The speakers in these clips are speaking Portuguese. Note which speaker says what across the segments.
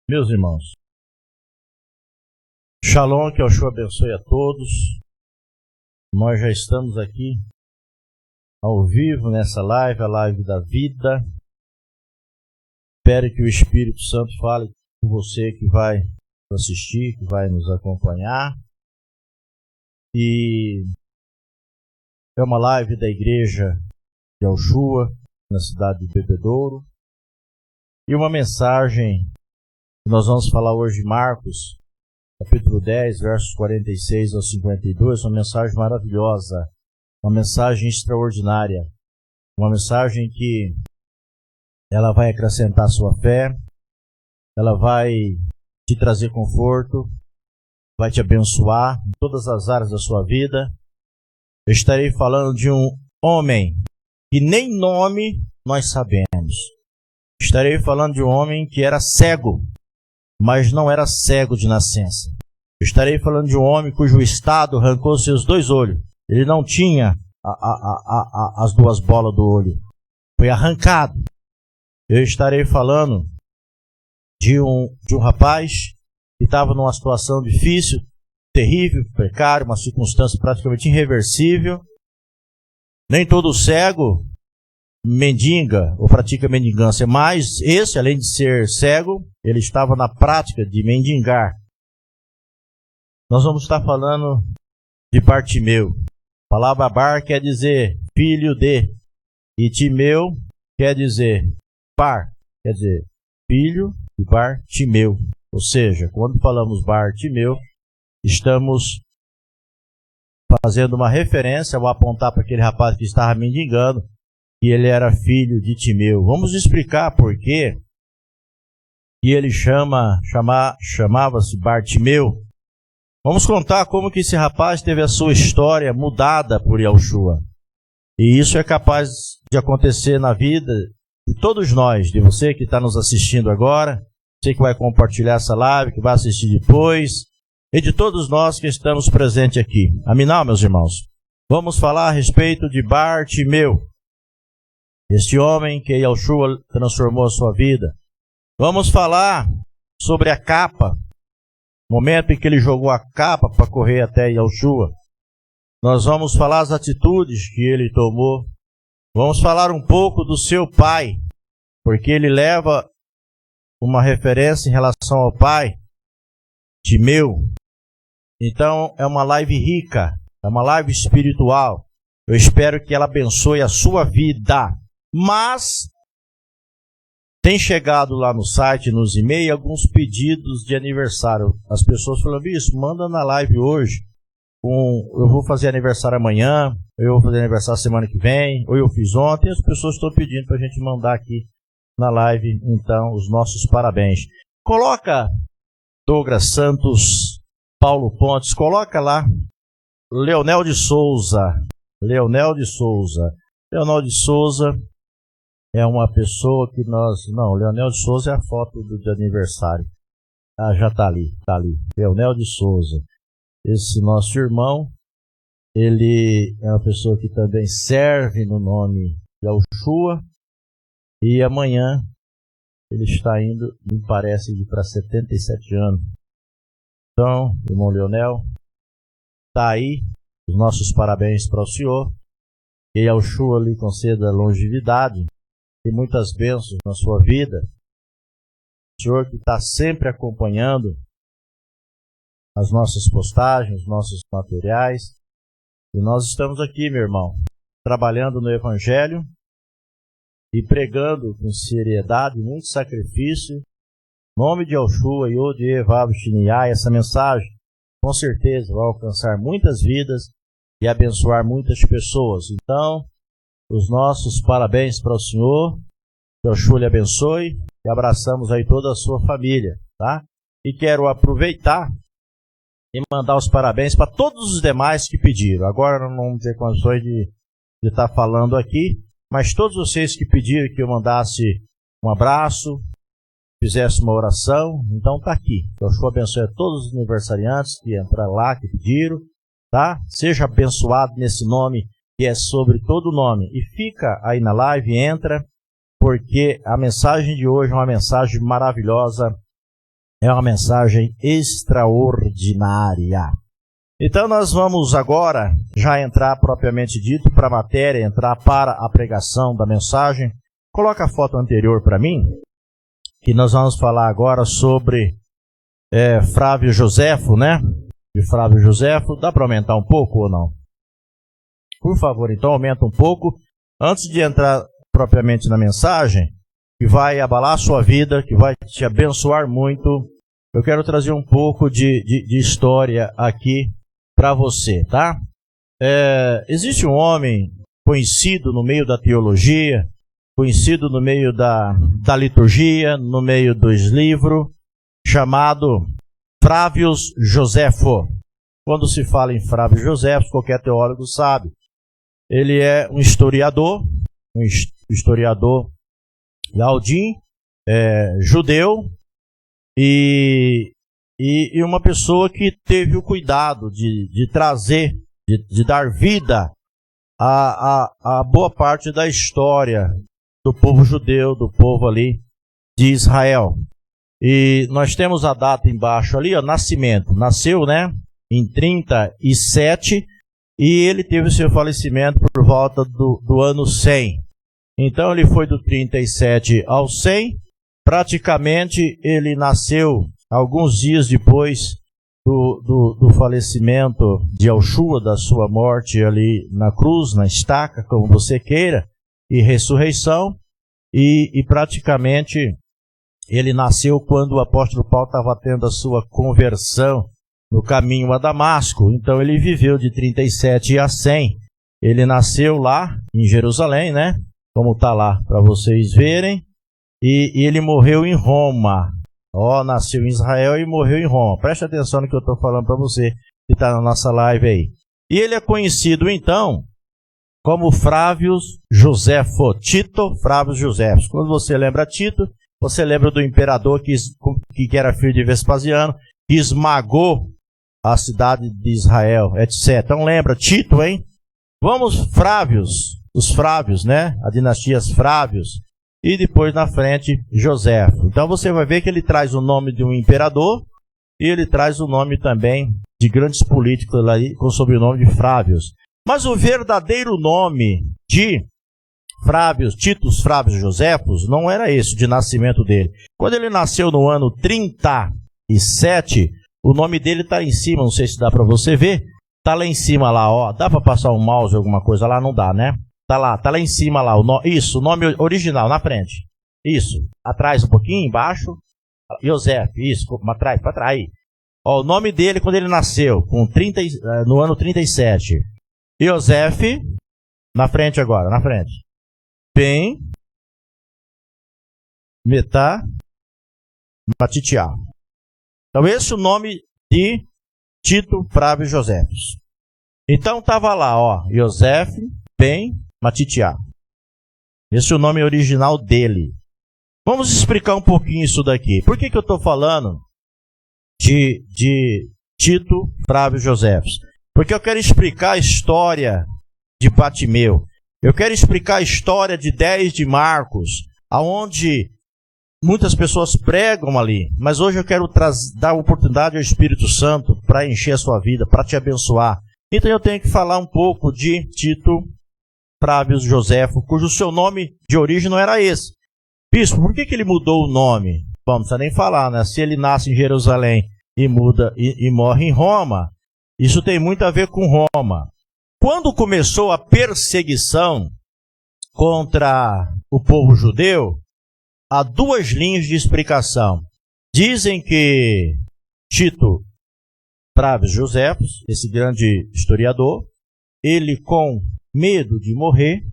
Speaker 1: Meus irmãos, Shalom, que Yeshua abençoe a todos. Nós já estamos aqui ao vivo nessa live, a live da vida. Espero que o Espírito Santo fale com você que vai assistir, que vai nos acompanhar. E é uma live da igreja de Yeshua, na cidade de Bebedouro. E uma mensagem que nós vamos falar hoje, Marcos, capítulo 10, versos 46 ao 52, uma mensagem maravilhosa, uma mensagem extraordinária, uma mensagem que ela vai acrescentar sua fé, ela vai te trazer conforto, vai te abençoar em todas as áreas da sua vida. Eu estarei falando de um homem que nem nome nós sabemos. Estarei falando de um homem que era cego, mas não era cego de nascença. Eu estarei falando de um homem cujo estado arrancou seus dois olhos. Ele não tinha as duas bolas do olho. Foi arrancado. Eu estarei falando de um rapaz que estava numa situação difícil, terrível, precária, uma circunstância praticamente irreversível. Nem todo cego mendiga ou pratica mendigância, mas esse, além de ser cego, ele estava na prática de mendigar. Nós vamos estar falando de Bartimeu. A palavra Bar quer dizer filho de, e Timeu quer dizer par, quer dizer filho de Bartimeu. Ou seja, quando falamos Bartimeu, estamos fazendo uma referência ao apontar para aquele rapaz que estava mendigando, que ele era filho de Timeu. Vamos explicar por quê que ele chamava-se Bartimeu. Vamos contar como que esse rapaz teve a sua história mudada por Yeshua. E isso é capaz de acontecer na vida de todos nós, de você que está nos assistindo agora, você que vai compartilhar essa live, que vai assistir depois, e de todos nós que estamos presentes aqui. Aminal, meus irmãos. Vamos falar a respeito de Bartimeu, este homem que Yeshua transformou a sua vida. Vamos falar sobre a capa, o momento em que ele jogou a capa para correr até Yeshua. Nós vamos falar as atitudes que ele tomou. Vamos falar um pouco do seu pai, porque ele leva uma referência em relação ao pai, Timeu. Então é uma live rica, é uma live espiritual. Eu espero que ela abençoe a sua vida. Mas tem chegado lá no site, nos e-mails, alguns pedidos de aniversário. As pessoas falam, bicho, manda na live hoje. Eu vou fazer aniversário amanhã, eu vou fazer aniversário semana que vem, ou eu fiz ontem. As pessoas estão pedindo para a gente mandar aqui na live, então, os nossos parabéns. Coloca Douglas Santos, Paulo Pontes, coloca lá Leonel de Souza. Leonel de Souza é uma pessoa que nós... Não, Leonel de Souza é a foto de aniversário. Ah, já está ali. Leonel de Souza. Esse nosso irmão, ele é uma pessoa que também serve no nome de Yeshua. E amanhã ele está indo, me parece, para 77 anos. Então, irmão Leonel, está aí. Os nossos parabéns para o senhor. Que Yeshua lhe conceda longevidade e muitas bênçãos na sua vida. O senhor que está sempre acompanhando as nossas postagens, os nossos materiais. E nós estamos aqui, meu irmão, trabalhando no Evangelho e pregando com seriedade, muito sacrifício, em nome de Yeshua e de Evav Shiniai. Essa mensagem, com certeza, vai alcançar muitas vidas e abençoar muitas pessoas. Então, os nossos parabéns para o senhor, que Yeshua lhe abençoe, e abraçamos aí toda a sua família, tá? E quero aproveitar e mandar os parabéns para todos os demais que pediram. Agora não vamos ter condições de estar falando aqui, mas todos vocês que pediram que eu mandasse um abraço, fizesse uma oração, então está aqui. Yeshua abençoe a todos os aniversariantes que entraram lá, que pediram, tá? Seja abençoado nesse nome que é sobre todo nome. E fica aí na live, entra, porque a mensagem de hoje é uma mensagem maravilhosa. É uma mensagem extraordinária. Então nós vamos agora já entrar propriamente dito para a matéria, entrar para a pregação da mensagem. Coloca a foto anterior para mim, que nós vamos falar agora sobre Flávio Joséfo, né? De Flávio Joséfo. Dá para aumentar um pouco ou não? Por favor, então aumenta um pouco. Antes de entrar propriamente na mensagem, que vai abalar a sua vida, que vai te abençoar muito, eu quero trazer um pouco de história aqui para você, tá? Existe um homem conhecido no meio da teologia, conhecido no meio da liturgia, no meio dos livros, chamado Flávio Joséfo. Quando se fala em Flávio Joséfo, qualquer teólogo sabe. Ele é um historiador Gaudim, judeu, e uma pessoa que teve o cuidado de trazer, de dar vida a boa parte da história do povo judeu, do povo ali de Israel. E nós temos a data embaixo ali, nascimento. Nasceu, né, em 37, e ele teve o seu falecimento por volta do ano 100. Então ele foi do 37 ao 100. Praticamente ele nasceu alguns dias depois do falecimento de Yeshua, da sua morte ali na cruz, na estaca, como você queira, e ressurreição. E praticamente ele nasceu quando o apóstolo Paulo estava tendo a sua conversão no caminho a Damasco. Então ele viveu de 37 a 100. Ele nasceu lá em Jerusalém, né? Como está lá para vocês verem. E ele morreu em Roma. Nasceu em Israel e morreu em Roma. Preste atenção no que eu estou falando para você que está na nossa live aí. E ele é conhecido então como Flávio Joséfo, Tito Flávio Joséfo. Quando você lembra Tito, você lembra do imperador que era filho de Vespasiano, que esmagou a cidade de Israel, etc. Então lembra, Tito, hein? Vamos, os Flávios, né? A dinastia Flávios. E depois na frente, Joséfo. Então você vai ver que ele traz o nome de um imperador e ele traz o nome também de grandes políticos lá com o sobrenome de Flávios. Mas o verdadeiro nome de Titus Flávio Joséfos não era esse, de nascimento dele. Quando ele nasceu no ano 37, o nome dele está em cima, não sei se dá para você ver. Está lá em cima lá, ó. Dá para passar um mouse, alguma coisa lá? Não dá, né? Tá lá em cima lá. Isso, o nome original, na frente. Isso. Atrás um pouquinho, embaixo. José, isso, para trás aí. Ó, o nome dele quando ele nasceu, no ano 37. José, na frente agora, na frente. Ben, Metá, Matitiá. Então esse é o nome de Tito Flávio Joséfos. Então estava lá, ó, José, Ben, Matitiá. Esse é o nome original dele. Vamos explicar um pouquinho isso daqui. Por que eu estou falando de Tito Flávio Joséfos? Porque eu quero explicar a história de Batimeu. Eu quero explicar a história de 10 de Marcos, aonde muitas pessoas pregam ali. Mas hoje eu quero dar oportunidade ao Espírito Santo para encher a sua vida, para te abençoar. Então eu tenho que falar um pouco de Tito Flávio Joséfo, cujo seu nome de origem não era esse. Bispo, por que ele mudou o nome? Bom, não precisa nem falar, né? Se ele nasce em Jerusalém e morre em Roma, isso tem muito a ver com Roma. Quando começou a perseguição contra o povo judeu, há duas linhas de explicação. Dizem que Tito Flávio Joséfos, esse grande historiador, ele com medo de morrer,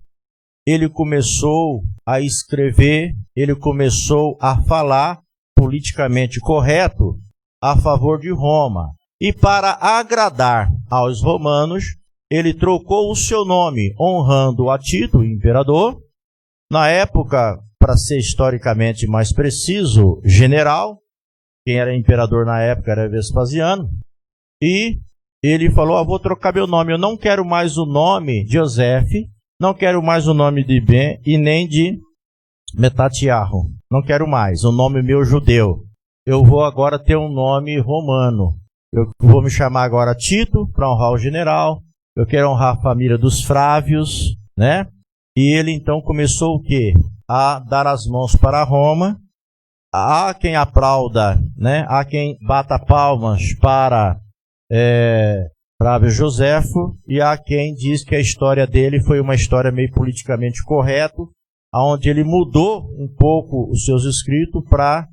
Speaker 1: ele começou a escrever, ele começou a falar politicamente correto a favor de Roma. E para agradar aos romanos, ele trocou o seu nome, honrando a Tito, o imperador. Na época, para ser historicamente mais preciso, general. Quem era imperador na época era Vespasiano. E ele falou, vou trocar meu nome. Eu não quero mais o nome de José, não quero mais o nome de Ben e nem de Metatiarro. Não quero mais o nome meu judeu. eu vou agora ter um nome romano. Eu vou me chamar agora Tito, para honrar o general. Eu quero honrar a família dos Flávios, né? E ele então começou o quê? A dar as mãos para Roma. Há quem aplauda, né? Há quem bata palmas para Flávio Joséfo, e há quem diz que a história dele foi uma história meio politicamente correta, onde ele mudou um pouco os seus escritos para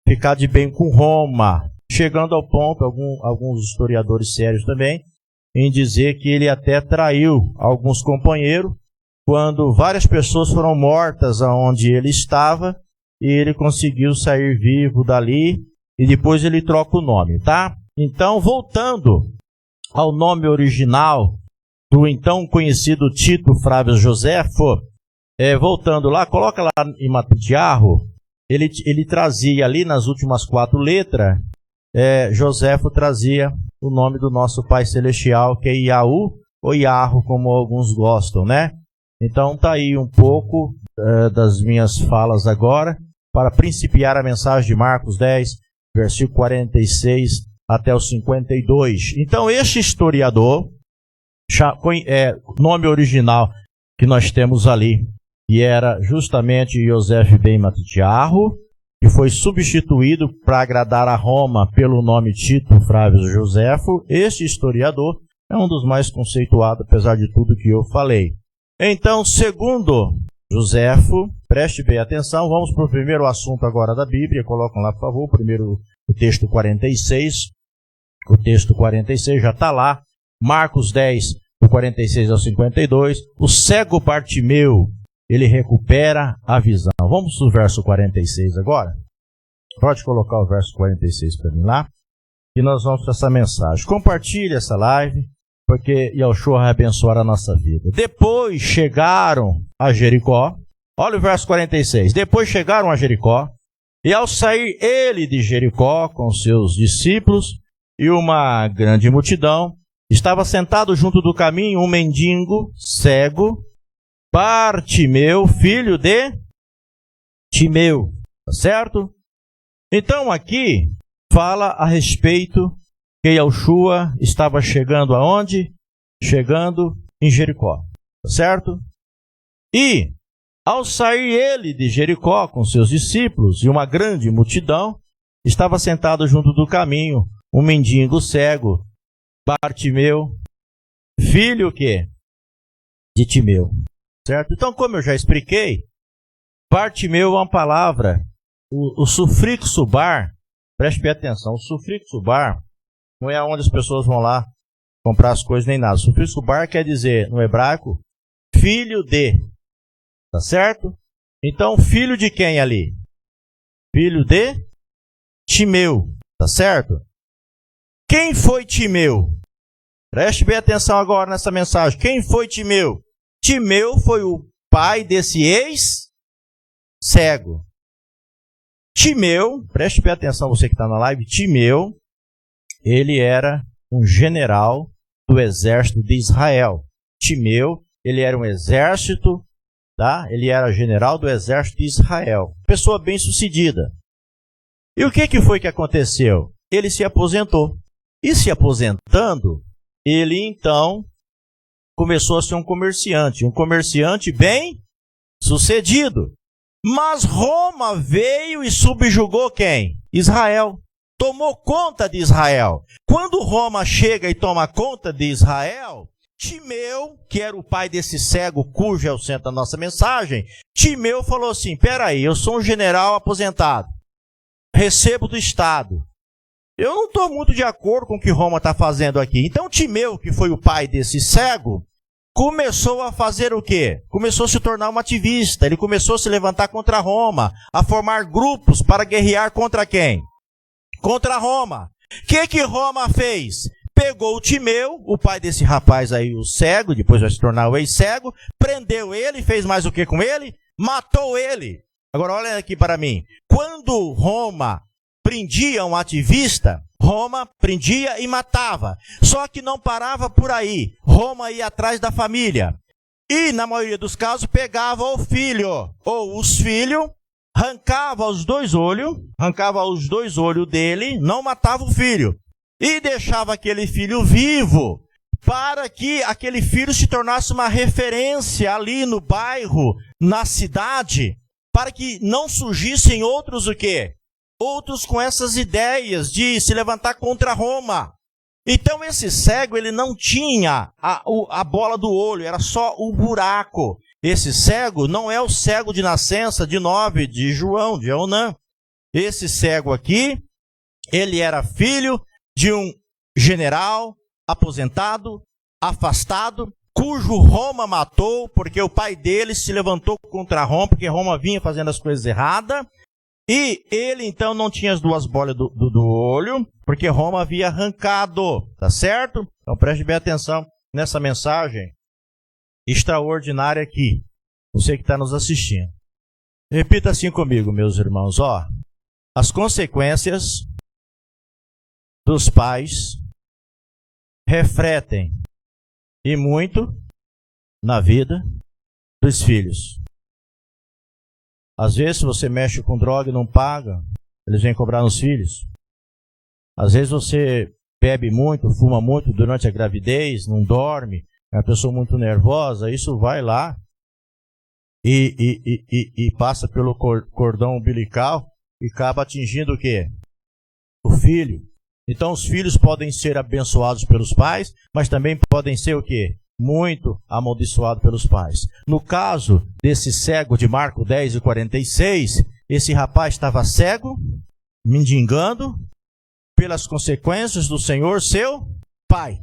Speaker 1: ficar de bem com Roma, chegando ao ponto, alguns historiadores sérios também, em dizer que ele até traiu alguns companheiros, quando várias pessoas foram mortas aonde ele estava, e ele conseguiu sair vivo dali, e depois ele troca o nome, tá? Então, voltando ao nome original do então conhecido Tito Flávio Joséfo, voltando lá, coloca lá em Matidiarro, ele trazia ali nas últimas 4 letras, Joséfo trazia o nome do nosso Pai Celestial, que é Iaú ou Iarro, como alguns gostam, né? Então tá aí um pouco das minhas falas agora, para principiar a mensagem de Marcos 10, versículo 46 até o 52. Então este historiador, nome original que nós temos ali, e era justamente Yosef ben Matidiarro, que foi substituído para agradar a Roma pelo nome Tito Flávio Joséfo. Este historiador é um dos mais conceituados, apesar de tudo que eu falei. Então, segundo Joséfo, preste bem atenção, vamos para o primeiro assunto agora da Bíblia, colocam lá, por favor, primeiro o texto 46. O texto 46 já está lá, Marcos 10, do 46 ao 52. O cego Bartimeu, ele recupera a visão. Vamos no verso 46 agora? Pode colocar o verso 46 para mim lá. E nós vamos para essa mensagem. Compartilhe essa live, porque Yahushua vai abençoar a nossa vida. Depois chegaram a Jericó. Olha o verso 46. Depois chegaram a Jericó. E ao sair ele de Jericó com seus discípulos e uma grande multidão, estava sentado junto do caminho um mendigo cego, Bartimeu, filho de Timeu, tá certo? Então aqui fala a respeito que Yahushua estava chegando aonde? Chegando em Jericó, tá certo? E ao sair ele de Jericó com seus discípulos e uma grande multidão, estava sentado junto do caminho um mendigo cego, Bartimeu, filho o quê? De Timeu. Certo? Então, como eu já expliquei, Bartimeu é uma palavra, o sufixo bar, preste bem atenção, o sufixo bar não é onde as pessoas vão lá comprar as coisas nem nada. O sufixo bar quer dizer, no hebraico, filho de, tá certo? Então, filho de quem ali? Filho de Timeu, tá certo? Quem foi Timeu? Preste bem atenção agora nessa mensagem. Quem foi Timeu? Timeu foi o pai desse ex-cego. Timeu, preste bem atenção você que está na live, Timeu, ele era um general do exército de Israel. Timeu, ele era um exército, tá? Ele era general do exército de Israel. Pessoa bem-sucedida. E o que foi que aconteceu? Ele se aposentou. E se aposentando, ele então começou a ser um comerciante bem sucedido. Mas Roma veio e subjugou quem? Israel. Tomou conta de Israel. Quando Roma chega e toma conta de Israel, Timeu, que era o pai desse cego, cujo é o centro da nossa mensagem, Timeu falou assim, peraí, eu sou um general aposentado, recebo do Estado. Eu não estou muito de acordo com o que Roma está fazendo aqui. Então Timeu, que foi o pai desse cego, começou a fazer o quê? Começou a se tornar um ativista. Ele começou a se levantar contra Roma, a formar grupos para guerrear contra quem? Contra Roma. O que Roma fez? Pegou o Timeu, o pai desse rapaz aí, o cego, depois vai se tornar o ex-cego, prendeu ele, fez mais o que com ele? Matou ele. Agora olha aqui para mim. Quando Roma prendia um ativista, Roma prendia e matava. Só que não parava por aí. Roma ia atrás da família. E, na maioria dos casos, pegava o filho ou os filhos, arrancava os dois olhos dele, não matava o filho, e deixava aquele filho vivo, para que aquele filho se tornasse uma referência ali no bairro, na cidade, para que não surgissem outros o quê? Outros com essas ideias de se levantar contra Roma. Então esse cego, ele não tinha a bola do olho, era só o buraco. Esse cego não é o cego de nascença de 9 de João, de Eunã. Esse cego aqui, ele era filho de um general aposentado, afastado, cujo Roma matou, porque o pai dele se levantou contra Roma, porque Roma vinha fazendo as coisas erradas. E ele então não tinha as duas bolas do olho, porque Roma havia arrancado, tá certo? Então preste bem atenção nessa mensagem extraordinária aqui, você que está nos assistindo. Repita assim comigo, meus irmãos, as consequências dos pais refletem e muito na vida dos filhos. Às vezes, se você mexe com droga e não paga, eles vêm cobrar nos filhos. Às vezes você bebe muito, fuma muito durante a gravidez, não dorme, é uma pessoa muito nervosa, isso vai lá e passa pelo cordão umbilical e acaba atingindo o quê? O filho. Então os filhos podem ser abençoados pelos pais, mas também podem ser o quê? Muito amaldiçoados pelos pais. No caso desse cego de Marcos 10:46, esse rapaz estava cego, mendigando, pelas consequências do Senhor, seu pai.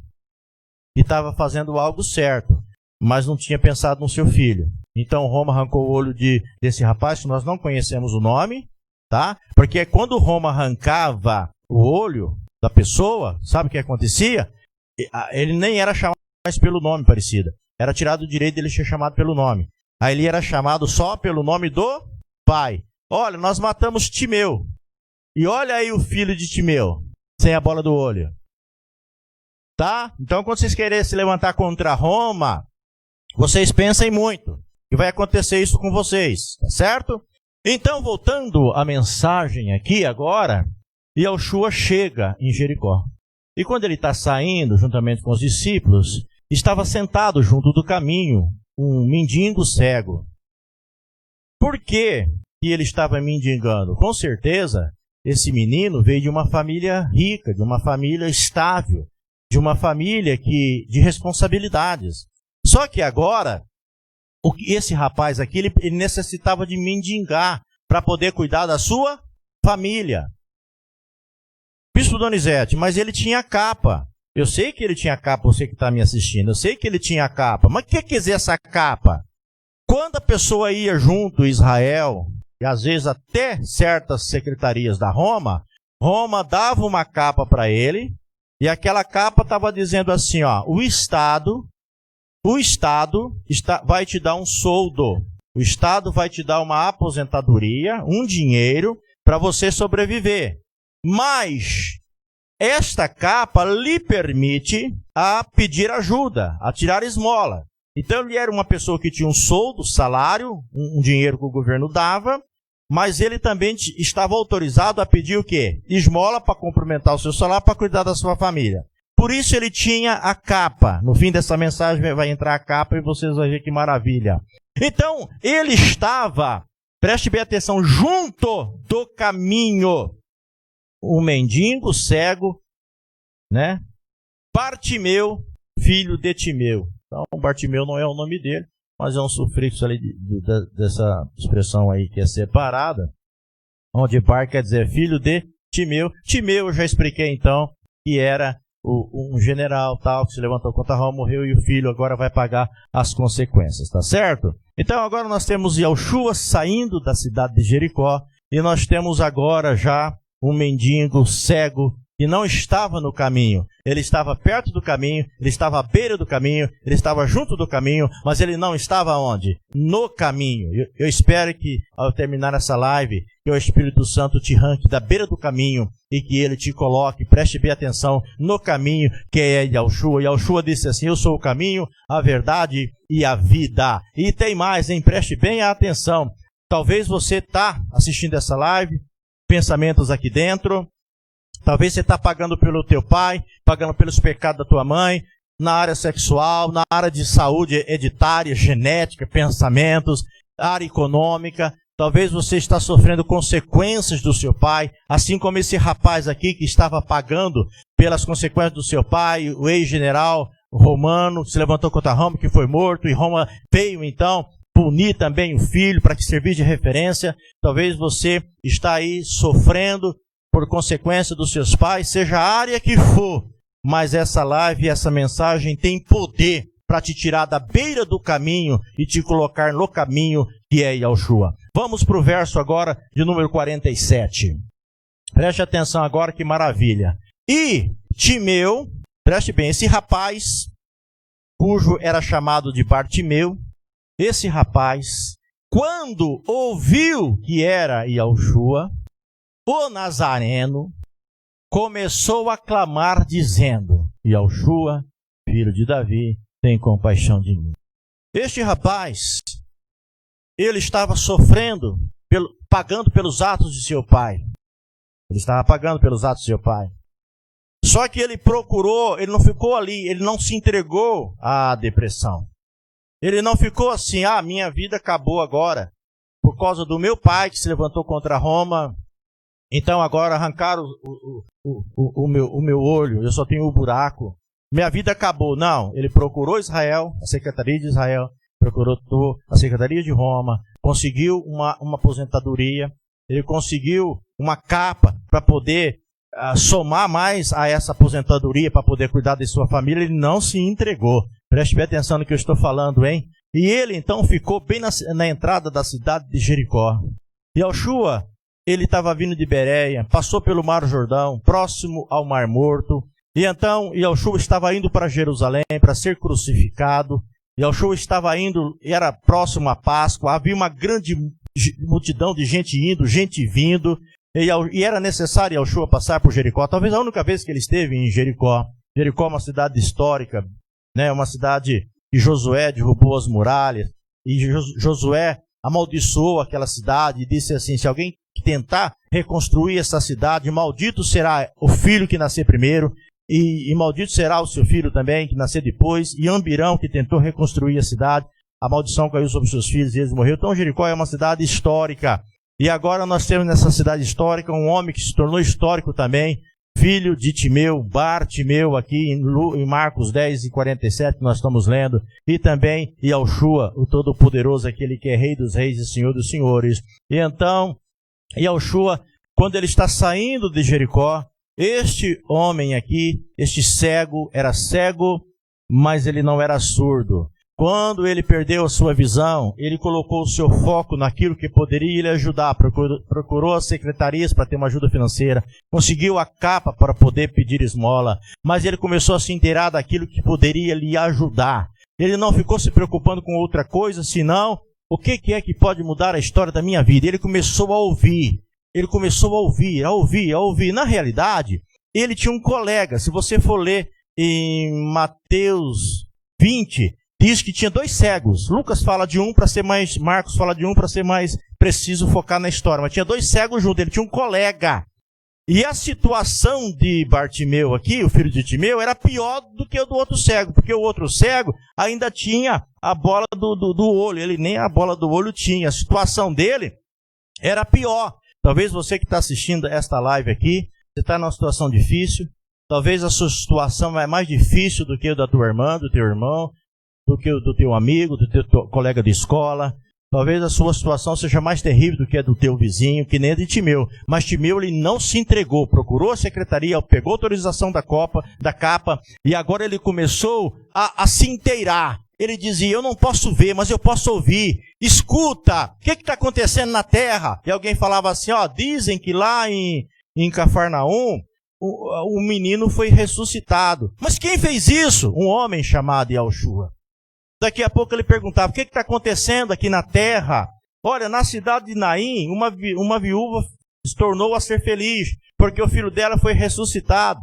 Speaker 1: E estava fazendo algo certo, mas não tinha pensado no seu filho. Então Roma arrancou o olho desse rapaz, que nós não conhecemos o nome, tá? Porque quando Roma arrancava o olho da pessoa, sabe o que acontecia? Ele nem era chamado mais pelo nome, Parecida. Era tirado o direito dele ser chamado pelo nome. Aí ele era chamado só pelo nome do pai. Olha, nós matamos Timeu. E olha aí o filho de Timeu, sem a bola do olho. Tá? Então, quando vocês querem se levantar contra Roma, vocês pensem muito. E vai acontecer isso com vocês, tá certo? Então, voltando à mensagem aqui agora, Yahushua chega em Jericó. E quando ele está saindo, juntamente com os discípulos, estava sentado junto do caminho um mendigo cego. Por que ele estava mendigando? Com certeza, esse menino veio de uma família rica, de uma família estável, de uma família de responsabilidades. Só que agora, esse rapaz aqui, ele necessitava de mendigar para poder cuidar da sua família. Bispo Donizete, mas ele tinha capa. Eu sei que ele tinha capa, você que está me assistindo. Eu sei que ele tinha capa. Mas o que quer dizer essa capa? Quando a pessoa ia junto a Israel, e às vezes até certas secretarias da Roma, Roma dava uma capa para ele, e aquela capa estava dizendo assim, o Estado vai te dar um soldo. O Estado vai te dar uma aposentadoria, um dinheiro, para você sobreviver. Mas esta capa lhe permite a pedir ajuda, a tirar esmola. Então ele era uma pessoa que tinha um soldo, salário, um dinheiro que o governo dava, mas ele também estava autorizado a pedir o quê? Esmola para complementar o seu salário, para cuidar da sua família. Por isso ele tinha a capa. No fim dessa mensagem vai entrar a capa e vocês vão ver que maravilha. Então ele estava, preste bem atenção, junto do caminho. Um mendigo cego, né? Bartimeu, filho de Timeu. Então, Bartimeu não é o nome dele, mas é um sufixo ali dessa expressão aí que é separada, onde Bar quer dizer filho de Timeu. Timeu, eu já expliquei então, que era um general tal, que se levantou contra Roma, morreu, e o filho agora vai pagar as consequências, tá certo? Então agora nós temos Yahushua saindo da cidade de Jericó, e nós temos agora já um mendigo cego que não estava no caminho. Ele estava perto do caminho, ele estava à beira do caminho, ele estava junto do caminho, mas ele não estava onde? No caminho. Eu espero que, ao terminar essa live, que o Espírito Santo te arranque da beira do caminho e que ele te coloque, preste bem atenção, no caminho que é Yahushua. Yahushua disse assim, eu sou o caminho, a verdade e a vida. E tem mais, hein? Preste bem atenção. Talvez você está assistindo essa live, pensamentos aqui dentro. Talvez você está pagando pelo teu pai, pagando pelos pecados da tua mãe, na área sexual, na área de saúde hereditária, genética, pensamentos, área econômica. Talvez você está sofrendo consequências do seu pai, assim como esse rapaz aqui que estava pagando pelas consequências do seu pai, o ex-general romano, se levantou contra Roma, que foi morto, e Roma veio então punir também o filho para que servisse de referência. Talvez você está aí sofrendo por consequência dos seus pais, seja a área que for, mas essa live, essa mensagem tem poder para te tirar da beira do caminho e te colocar no caminho que é Yeshua. Vamos para o verso agora de número 47. Preste atenção agora, que maravilha. E Timeu, preste bem, esse rapaz, cujo era chamado de Bartimeu, esse rapaz, quando ouviu que era Yeshua, o Nazareno, começou a clamar dizendo: Yeshua, filho de Davi, tem compaixão de mim. Este rapaz, ele estava sofrendo, pagando pelos atos de seu pai. Ele estava pagando pelos atos de seu pai. Só que ele procurou, ele não ficou ali, ele não se entregou à depressão. Ele não ficou assim: minha vida acabou agora, por causa do meu pai que se levantou contra Roma. Então agora arrancaram o meu olho, eu só tenho um buraco. Minha vida acabou. Não, ele procurou Israel, a Secretaria de Israel, procurou a Secretaria de Roma, conseguiu uma aposentadoria, ele conseguiu uma capa para poder somar mais a essa aposentadoria, para poder cuidar de sua família. Ele não se entregou. Preste bem atenção no que eu estou falando, hein? E ele então ficou bem na entrada da cidade de Jericó. Yeshua, ele estava vindo de Bereia, passou pelo Mar Jordão, próximo ao Mar Morto. E então Yeshua estava indo para Jerusalém para ser crucificado. Yeshua estava indo, era próximo à Páscoa, havia uma grande multidão de gente indo, gente vindo. E era necessário Yeshua passar por Jericó. Talvez a única vez que ele esteve em Jericó. Jericó é uma cidade histórica, né? Uma cidade que Josué derrubou as muralhas. E Josué amaldiçoou aquela cidade e disse assim: se alguém tentar reconstruir essa cidade, maldito será o filho que nascer primeiro, e maldito será o seu filho também, que nascer depois. E Ambirão, que tentou reconstruir a cidade, a maldição caiu sobre seus filhos e eles morreram. Então Jericó é uma cidade histórica. E agora nós temos nessa cidade histórica um homem que se tornou histórico também, filho de Timeu, Bartimeu, aqui em Marcos 10 e 47, que nós estamos lendo, e também Yeshua, o Todo-Poderoso, aquele que é Rei dos Reis e Senhor dos Senhores. E então, Yeshua, quando ele está saindo de Jericó, este homem aqui, este cego, era cego, mas ele não era surdo. Quando ele perdeu a sua visão, ele colocou o seu foco naquilo que poderia lhe ajudar, procurou as secretarias para ter uma ajuda financeira, conseguiu a capa para poder pedir esmola, mas ele começou a se inteirar daquilo que poderia lhe ajudar. Ele não ficou se preocupando com outra coisa, senão o que é que pode mudar a história da minha vida. Ele começou a ouvir, a ouvir. Na realidade, ele tinha um colega. Se você for ler em Mateus 20, diz que tinha 2 cegos. Lucas fala de um para ser mais... Marcos fala de um para ser mais preciso, focar na história. Mas tinha 2 cegos juntos, ele tinha um colega. E a situação de Bartimeu aqui, o filho de Timeu, era pior do que o do outro cego. Porque o outro cego ainda tinha a bola do olho. Ele nem a bola do olho tinha. A situação dele era pior. Talvez você que está assistindo esta live aqui, você está numa situação difícil. Talvez a sua situação é mais difícil do que a da tua irmã, do teu irmão, do que o do teu amigo, do teu colega de escola. Talvez a sua situação seja mais terrível do que a do teu vizinho, que nem a de Timeu. Mas Timeu, ele não se entregou, procurou a secretaria, pegou a autorização da capa, e agora ele começou a se inteirar. Ele dizia: eu não posso ver, mas eu posso ouvir. Escuta, o que está acontecendo na terra? E alguém falava assim: dizem que lá em Cafarnaum, o menino foi ressuscitado. Mas quem fez isso? Um homem chamado Yeshua. Daqui a pouco ele perguntava: o que está acontecendo aqui na terra? Olha, na cidade de Naim, uma viúva se tornou a ser feliz, porque o filho dela foi ressuscitado.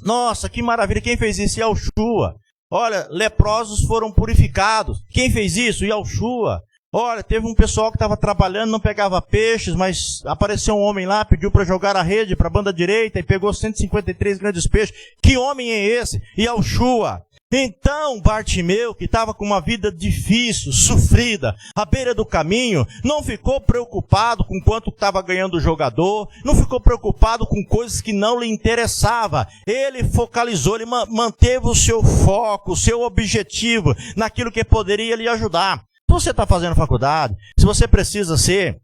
Speaker 1: Nossa, que maravilha, quem fez isso? Yeshua. Olha, leprosos foram purificados. Quem fez isso? Yeshua. Olha, teve um pessoal que estava trabalhando, não pegava peixes, mas apareceu um homem lá, pediu para jogar a rede para a banda direita e pegou 153 grandes peixes. Que homem é esse? E Yeshua. Então, Bartimeu, que estava com uma vida difícil, sofrida, à beira do caminho, não ficou preocupado com quanto estava ganhando o jogador, não ficou preocupado com coisas que não lhe interessavam. Ele focalizou, ele manteve o seu foco, o seu objetivo naquilo que poderia lhe ajudar. Se você está fazendo faculdade, se você precisa ser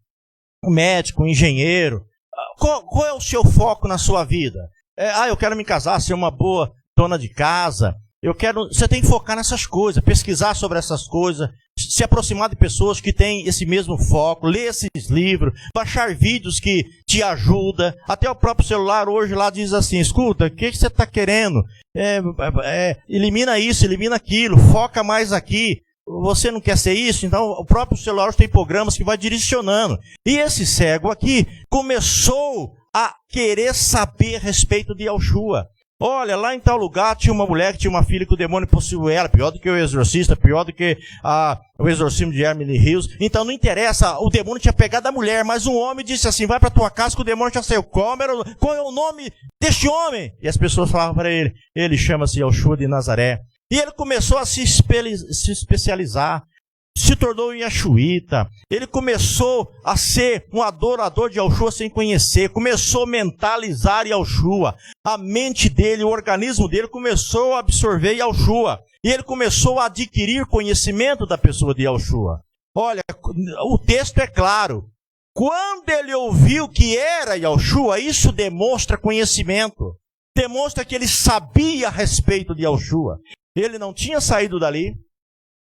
Speaker 1: um médico, um engenheiro, qual é o seu foco na sua vida? Eu quero me casar, ser uma boa dona de casa. Você tem que focar nessas coisas, pesquisar sobre essas coisas, se aproximar de pessoas que têm esse mesmo foco, ler esses livros, baixar vídeos que te ajudam. Até o próprio celular hoje lá diz assim, escuta, o que você está querendo? Elimina isso, elimina aquilo, foca mais aqui. Você não quer ser isso? Então o próprio celular tem programas que vai direcionando. E esse cego aqui começou a querer saber a respeito de Yeshua. Olha, lá em tal lugar tinha uma mulher que tinha uma filha que o demônio possuiu ela, pior do que o exorcista, pior do que o exorcismo de Emily Hills. Então não interessa, o demônio tinha pegado a mulher, mas um homem disse assim, vai para tua casa que o demônio já saiu. Qual é o nome deste homem? E as pessoas falavam para ele chama-se Yeshua de Nazaré. E ele começou a se especializar, se tornou um Yeshuita. Ele começou a ser um adorador de Yeshua sem conhecer, começou a mentalizar Yeshua. A mente dele, o organismo dele começou a absorver Yeshua. E ele começou a adquirir conhecimento da pessoa de Yeshua. Olha, o texto é claro. Quando ele ouviu que era Yeshua, isso demonstra conhecimento. Demonstra que ele sabia a respeito de Yeshua. Ele não tinha saído dali.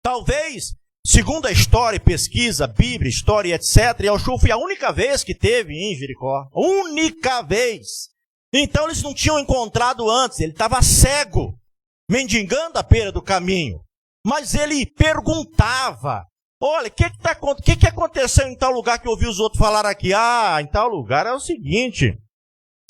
Speaker 1: Talvez, segundo a história, pesquisa, Bíblia, história, etc., Yeshua foi a única vez que teve em Jericó. Única vez. Então eles não tinham encontrado antes. Ele estava cego, mendigando à beira do caminho. Mas ele perguntava, olha, o que aconteceu em tal lugar que eu ouvi os outros falar aqui? Em tal lugar é o seguinte.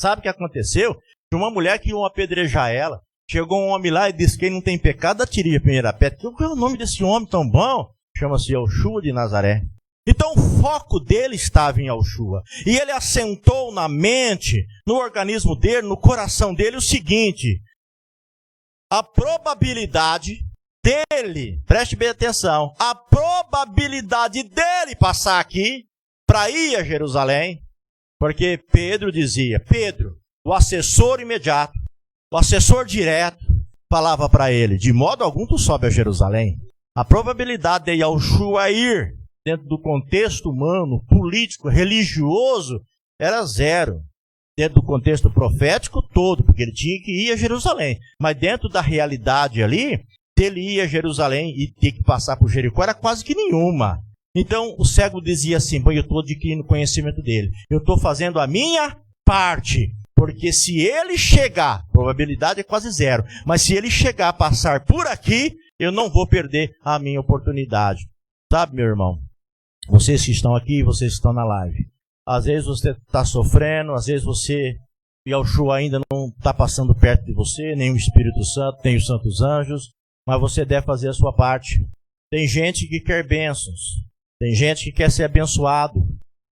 Speaker 1: Sabe o que aconteceu? Tinha uma mulher que iam apedrejar ela. Chegou um homem lá e disse, quem não tem pecado, atire a primeira pedra. Qual é o nome desse homem tão bom? Chama-se Yeshua de Nazaré. Então o foco dele estava em Yeshua. E ele assentou na mente, no organismo dele, no coração dele, o seguinte. A probabilidade dele, preste bem atenção, a probabilidade dele passar aqui para ir a Jerusalém, porque Pedro dizia, o assessor imediato, o assessor direto, falava para ele, de modo algum tu sobe a Jerusalém. A probabilidade de Yeshua ir dentro do contexto humano, político, religioso, era zero. Dentro do contexto profético todo, porque ele tinha que ir a Jerusalém. Mas dentro da realidade ali, dele ir a Jerusalém e ter que passar por Jericó, era quase que nenhuma. Então o cego dizia assim, eu estou adquirindo conhecimento dele. Eu estou fazendo a minha parte. Porque se ele chegar, a probabilidade é quase zero, mas se ele chegar a passar por aqui, eu não vou perder a minha oportunidade. Sabe, meu irmão? Vocês que estão aqui, vocês que estão na live. Às vezes você está sofrendo, às vezes Yeshua ainda não está passando perto de você, nem o Espírito Santo, nem os santos anjos, mas você deve fazer a sua parte. Tem gente que quer bênçãos, tem gente que quer ser abençoado,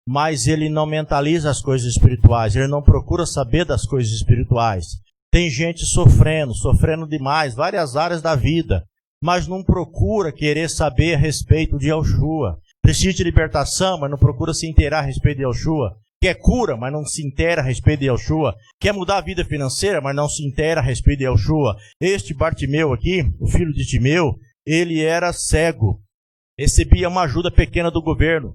Speaker 1: mas ele não mentaliza as coisas espirituais, ele não procura saber das coisas espirituais. Tem gente sofrendo demais, várias áreas da vida, mas não procura querer saber a respeito de Yeshua. Precisa de libertação, mas não procura se inteirar a respeito de Yeshua. Quer cura, mas não se inteira a respeito de Yeshua. Quer mudar a vida financeira, mas não se inteira a respeito de Yeshua. Este Bartimeu aqui, o filho de Timeu, ele era cego, recebia uma ajuda pequena do governo.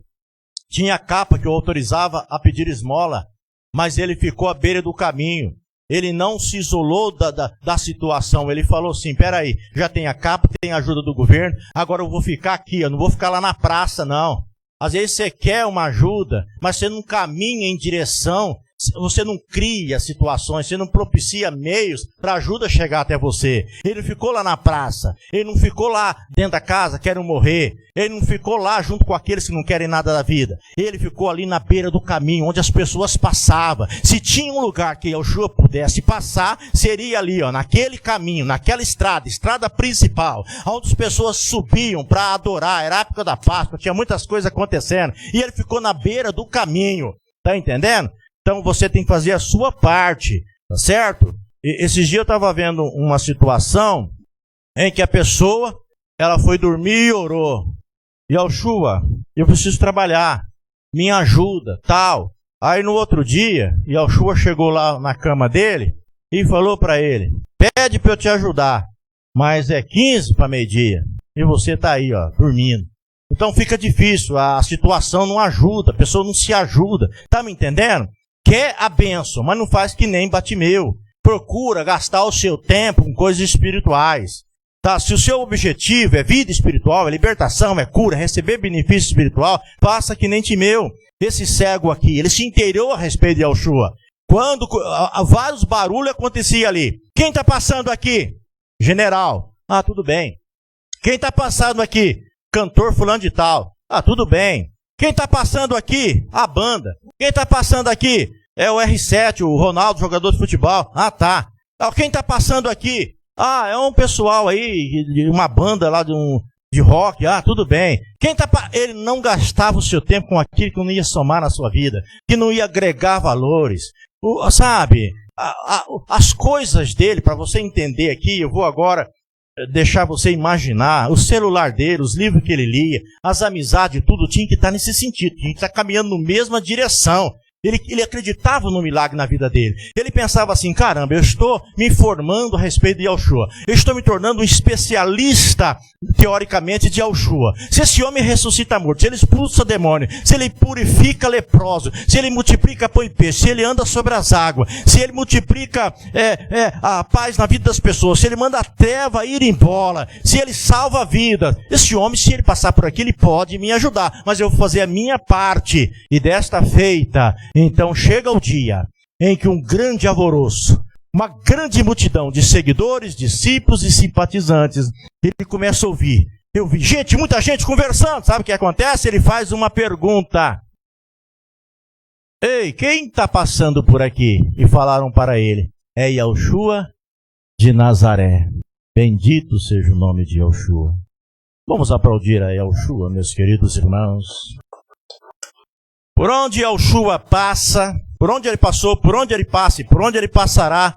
Speaker 1: Tinha a capa que o autorizava a pedir esmola, mas ele ficou à beira do caminho. Ele não se isolou da situação. Ele falou assim, peraí, já tem a capa, tem a ajuda do governo, agora eu vou ficar aqui, eu não vou ficar lá na praça, não. Às vezes você quer uma ajuda, mas você não caminha em direção, você não cria situações, você não propicia meios para ajuda chegar até você. Ele não ficou lá na praça, ele não ficou lá dentro da casa, querem morrer. Ele não ficou lá junto com aqueles que não querem nada da vida. Ele ficou ali na beira do caminho, onde as pessoas passavam. Se tinha um lugar que Yeshua pudesse passar, seria ali, ó, naquele caminho, naquela estrada principal, onde as pessoas subiam para adorar. Era a época da Páscoa, tinha muitas coisas acontecendo. E ele ficou na beira do caminho. Tá entendendo? Então você tem que fazer a sua parte, tá certo? Esses dias eu estava vendo uma situação em que a pessoa, ela foi dormir e orou. Yeshua, eu preciso trabalhar, me ajuda, tal. Aí no outro dia, Yeshua chegou lá na cama dele e falou para ele, pede para eu te ajudar, mas é 15 para meio-dia e você está aí, ó, dormindo. Então fica difícil, a situação não ajuda, a pessoa não se ajuda, tá me entendendo? Quer a bênção, mas não faz que nem Batimeu. Procura gastar o seu tempo com coisas espirituais. Tá? Se o seu objetivo é vida espiritual, é libertação, é cura, é receber benefício espiritual, faça que nem Timeu. Esse cego aqui, ele se inteirou a respeito de Yeshua. Quando vários barulhos aconteciam ali. Quem está passando aqui? General. Ah, tudo bem. Quem está passando aqui? Cantor fulano de tal. Ah, tudo bem. Quem está passando aqui? A banda. Quem está passando aqui? É o R7, o Ronaldo, jogador de futebol. Ah, tá. Quem está passando aqui? Ah, é um pessoal aí, uma banda lá de rock. Ah, tudo bem. Ele não gastava o seu tempo com aquilo que não ia somar na sua vida, que não ia agregar valores. Sabe, as coisas dele, para você entender aqui, eu vou agora deixar você imaginar, o celular dele, os livros que ele lia, as amizades, tudo tinha que estar nesse sentido, tinha que estar caminhando na mesma direção. Ele acreditava no milagre na vida dele. Ele pensava assim, caramba, eu estou me informando a respeito de Yeshua. Eu estou me tornando um especialista, teoricamente, de Yeshua. Se esse homem ressuscita morto, se ele expulsa demônio, se ele purifica leproso, se ele multiplica pão e peixe, se ele anda sobre as águas, se ele multiplica a paz na vida das pessoas, se ele manda a treva ir embora, se ele salva a vida, esse homem, se ele passar por aqui, ele pode me ajudar. Mas eu vou fazer a minha parte. E desta feita, então chega o dia em que um grande alvoroço, uma grande multidão de seguidores, discípulos e simpatizantes, ele começa a ouvir. Eu vi muita gente conversando. Sabe o que acontece? Ele faz uma pergunta. Ei, quem está passando por aqui? E falaram para ele, é Yeshua de Nazaré. Bendito seja o nome de Yeshua. Vamos aplaudir a Yeshua, meus queridos irmãos. Por onde Yeshua passa, por onde ele passou, por onde ele passa e por onde ele passará,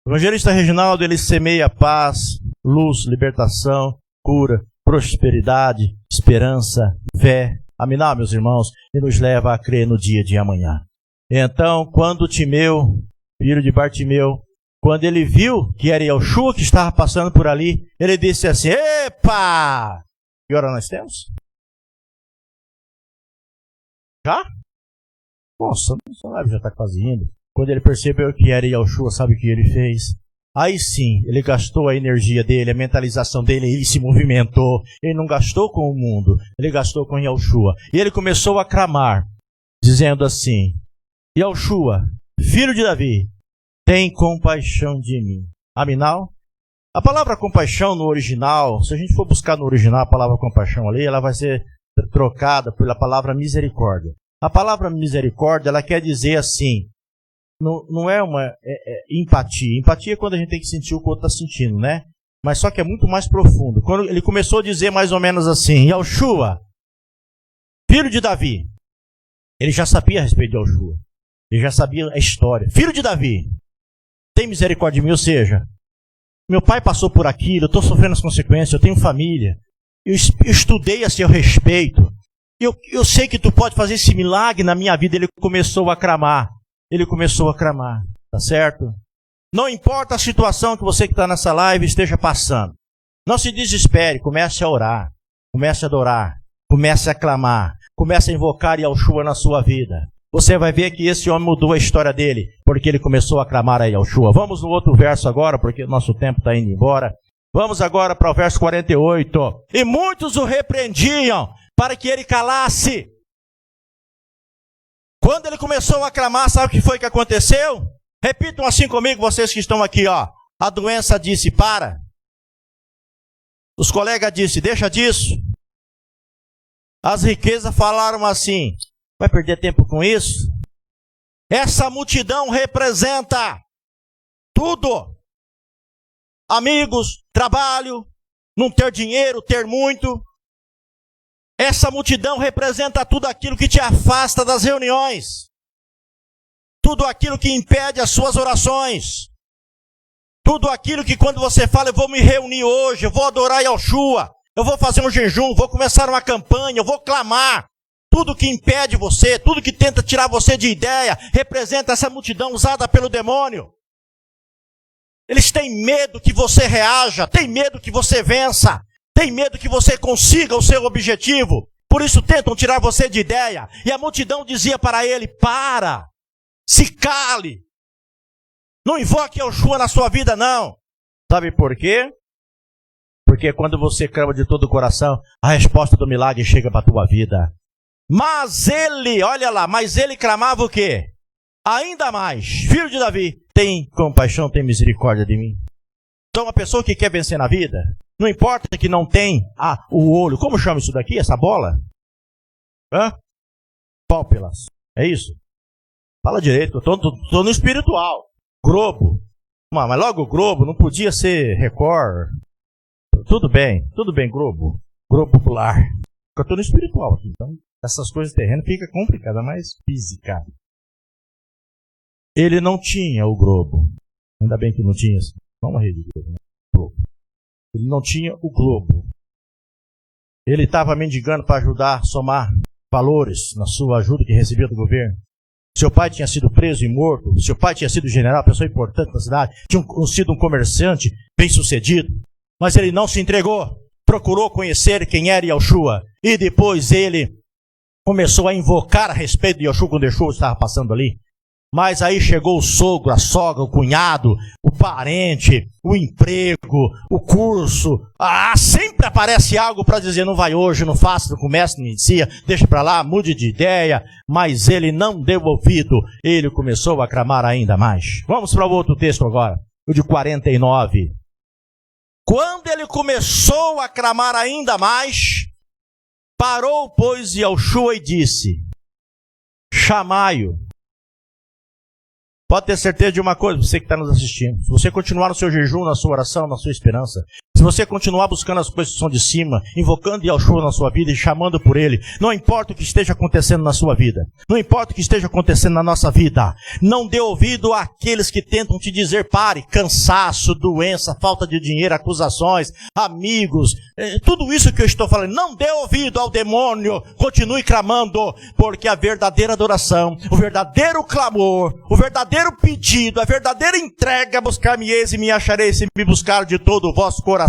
Speaker 1: o evangelista Reginaldo, ele semeia paz, luz, libertação, cura, prosperidade, esperança, fé. Aminá, meus irmãos, e nos leva a crer no dia de amanhã. Então, quando Timeu, filho de Bartimeu, quando ele viu que era Yeshua que estava passando por ali, ele disse assim, epa! Que hora nós temos? Já? Nossa, nossa live já está quase indo. Quando ele percebeu que era Yeshua, sabe o que ele fez? Aí sim, ele gastou a energia dele, a mentalização dele, ele se movimentou. Ele não gastou com o mundo, ele gastou com Yeshua. E ele começou a clamar, dizendo assim, Yeshua, filho de Davi, tem compaixão de mim. Aminal? A palavra compaixão no original, se a gente for buscar no original a palavra compaixão ali, ela vai ser trocada pela palavra misericórdia. A palavra misericórdia, ela quer dizer assim, não é uma empatia. Empatia é quando a gente tem que sentir o que o outro está sentindo, né? Mas só que é muito mais profundo. Quando ele começou a dizer mais ou menos assim, Yeshua, filho de Davi, ele já sabia a respeito de Yeshua. Ele já sabia a história. Filho de Davi, tem misericórdia de mim, ou seja, meu pai passou por aquilo, eu estou sofrendo as consequências, eu tenho família, eu estudei a seu respeito, eu sei que tu pode fazer esse milagre na minha vida. Ele começou a clamar, tá certo? Não importa a situação que você que está nessa live esteja passando, não se desespere, comece a orar, comece a adorar, comece a clamar, comece a invocar Yeshua na sua vida. Você vai ver que esse homem mudou a história dele, porque ele começou a clamar a Yeshua. Vamos no outro verso agora, porque o nosso tempo está indo embora. Vamos agora para o verso 48. E muitos o repreendiam para que ele calasse. Quando ele começou a clamar, sabe o que foi que aconteceu? Repitam assim comigo, vocês que estão aqui, ó. A doença disse, para. Os colegas disseram, deixa disso. As riquezas falaram assim, vai perder tempo com isso? Essa multidão representa tudo. Amigos, trabalho, não ter dinheiro, ter muito. Essa multidão representa tudo aquilo que te afasta das reuniões. Tudo aquilo que impede as suas orações. Tudo aquilo que quando você fala, eu vou me reunir hoje, eu vou adorar Yeshua, eu vou fazer um jejum, vou começar uma campanha, eu vou clamar. Tudo que impede você, tudo que tenta tirar você de ideia, representa essa multidão usada pelo demônio. Eles têm medo que você reaja, têm medo que você vença, têm medo que você consiga o seu objetivo. Por isso tentam tirar você de ideia. E a multidão dizia para ele, para, se cale. Não invoque Yeshua na sua vida, não. Sabe por quê? Porque quando você clama de todo o coração, a resposta do milagre chega para a tua vida. Mas ele, olha lá, mas ele clamava o quê? Ainda mais, filho de Davi, tem compaixão, tem misericórdia de mim. Então, uma pessoa que quer vencer na vida, não importa que não tem o olho, como chama isso daqui, essa bola? Pálpelas, é isso? Fala direito, eu tô no espiritual. Globo, mas logo o Globo não podia ser Record. Tudo bem, Globo popular. Eu tô no espiritual aqui, então essas coisas terrenas fica complicada, mas física. Ele não tinha o Globo. Ainda bem que não tinha. Vamos rir do Globo. Ele não tinha o Globo. Ele estava mendigando para ajudar, somar valores na sua ajuda que recebia do governo. Seu pai tinha sido preso e morto. Seu pai tinha sido general, pessoa importante na cidade. Tinha sido um comerciante bem-sucedido. Mas ele não se entregou. Procurou conhecer quem era Yeshua. E depois ele começou a invocar a respeito de Yeshua quando Yeshua estava passando ali. Mas aí chegou o sogro, a sogra, o cunhado, o parente, o emprego, o curso. Sempre aparece algo para dizer, não vai hoje, não faça, não começa, não inicia, deixa para lá, mude de ideia. Mas ele não deu ouvido, ele começou a clamar ainda mais. Vamos para o outro texto agora, o de 49. Quando ele começou a clamar ainda mais, parou, pois, Yeshua e disse, chamai-o. Pode ter certeza de uma coisa, você que está nos assistindo. Se você continuar no seu jejum, na sua oração, na sua esperança, se você continuar buscando as coisas que são de cima, invocando Yeshua na sua vida e chamando por Ele, não importa o que esteja acontecendo na sua vida, não importa o que esteja acontecendo na nossa vida, não dê ouvido àqueles que tentam te dizer pare, cansaço, doença, falta de dinheiro, acusações, amigos, tudo isso que eu estou falando, não dê ouvido ao demônio, continue clamando, porque a verdadeira adoração, o verdadeiro clamor, o verdadeiro pedido, a verdadeira entrega, buscar-me-eis e me achareis se me buscar de todo o vosso coração.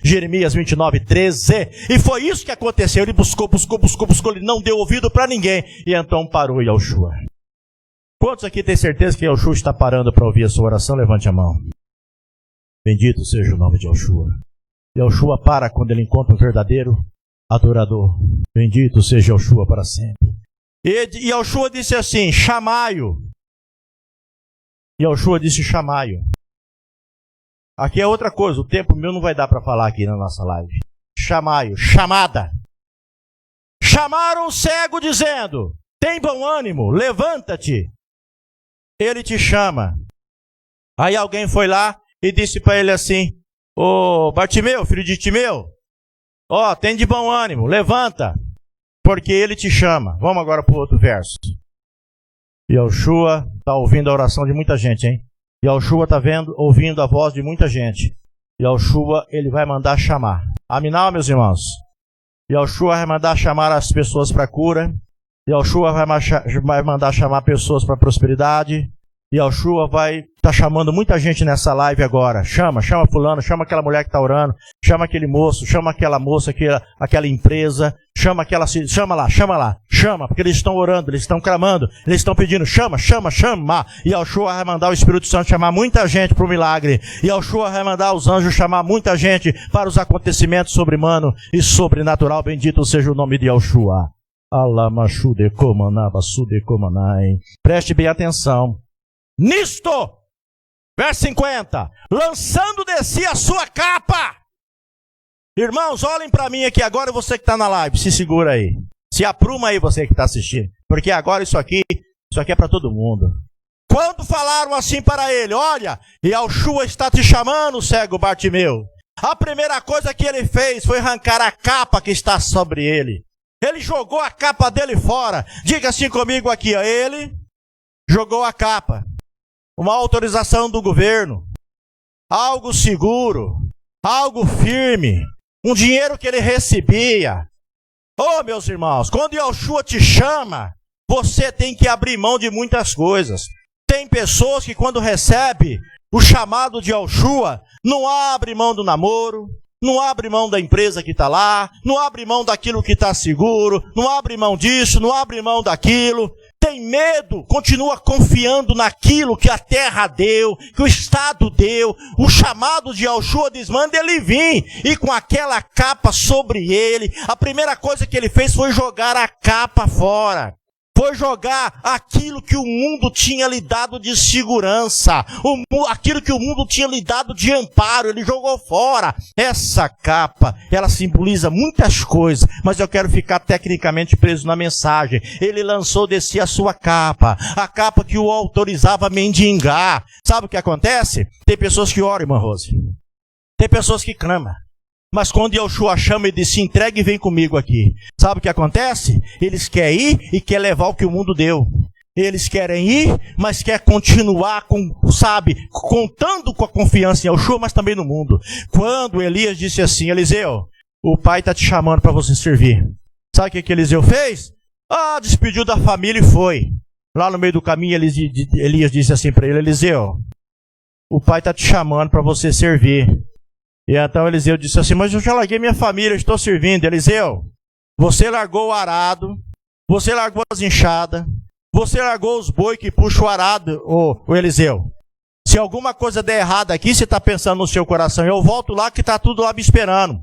Speaker 1: Jeremias 29:13. E foi isso que aconteceu. Ele buscou, ele não deu ouvido para ninguém. E então parou Yeshua. Quantos aqui têm certeza que Yeshua está parando para ouvir a sua oração? Levante a mão. Bendito seja o nome de Yeshua. Yeshua para quando ele encontra um verdadeiro adorador. Bendito seja Yeshua para sempre. E Yeshua disse assim, chamai-o. Yeshua disse, chamai-o. Aqui é outra coisa, o tempo meu não vai dar para falar aqui na nossa live. Chamai-o, chamada. Chamaram o cego dizendo, tem bom ânimo, levanta-te. Ele te chama. Aí alguém foi lá e disse para ele assim, ô Bartimeu, filho de Timeu, tem de bom ânimo, levanta, porque ele te chama. Vamos agora para o outro verso. Yeshua está ouvindo a oração de muita gente, hein? Yeshua está ouvindo a voz de muita gente. Yeshua, ele vai mandar chamar. Aminal, meus irmãos? Yeshua vai mandar chamar as pessoas para cura. Yeshua vai mandar chamar pessoas para prosperidade. Yeshua vai estar chamando muita gente nessa live agora. Chama fulano, chama aquela mulher que está orando, chama aquele moço, chama aquela moça, aquela empresa, chama lá, porque eles estão orando, eles estão clamando, eles estão pedindo, chama. E Yeshua vai mandar o Espírito Santo chamar muita gente para o milagre. E Yeshua vai mandar os anjos chamar muita gente para os acontecimentos sobre-humano e sobrenatural. Bendito seja o nome de Yeshua. Preste bem atenção. Nisto, verso 50, lançando de si a sua capa. Irmãos, olhem para mim aqui agora, você que está na live, se segura aí. Se apruma aí você que está assistindo, porque agora isso aqui é para todo mundo. Quando falaram assim para ele, olha, Yahushua está te chamando, cego Bartimeu. A primeira coisa que ele fez foi arrancar a capa que está sobre ele. Ele jogou a capa dele fora. Diga assim comigo aqui, ó, ele jogou a capa. Uma autorização do governo, algo seguro, algo firme, um dinheiro que ele recebia. Oh, meus irmãos, quando Yahushua te chama, você tem que abrir mão de muitas coisas. Tem pessoas que quando recebe o chamado de Yahushua, não abre mão do namoro, não abre mão da empresa que está lá, não abre mão daquilo que está seguro, não abre mão disso, não abre mão daquilo. Tem medo, continua confiando naquilo que a terra deu, que o Estado deu. O chamado de Yahushua diz, manda ele vir. E com aquela capa sobre ele, a primeira coisa que ele fez foi jogar a capa fora. Foi jogar aquilo que o mundo tinha lhe dado de segurança, aquilo que o mundo tinha lhe dado de amparo, ele jogou fora. Essa capa, ela simboliza muitas coisas, mas eu quero ficar tecnicamente preso na mensagem. Ele lançou de si a sua capa, a capa que o autorizava a mendigar. Sabe o que acontece? Tem pessoas que oram, irmã Rose. Tem pessoas que clamam. Mas quando Yahushua chama e diz, se entregue e vem comigo aqui. Sabe o que acontece? Eles querem ir e querem levar o que o mundo deu. Eles querem ir, mas querem continuar contando com a confiança em Yahushua, mas também no mundo. Quando Elias disse assim, Eliseu, o pai está te chamando para você servir. Sabe o que Eliseu fez? Despediu da família e foi. Lá no meio do caminho, Elias disse assim para ele, Eliseu, o pai está te chamando para você servir. E então Eliseu disse assim, mas eu já larguei minha família, eu estou servindo. Eliseu, você largou o arado, você largou as enxadas, você largou os boi que puxam o arado, ô Eliseu. Se alguma coisa der errado aqui, você está pensando no seu coração, eu volto lá que está tudo lá me esperando.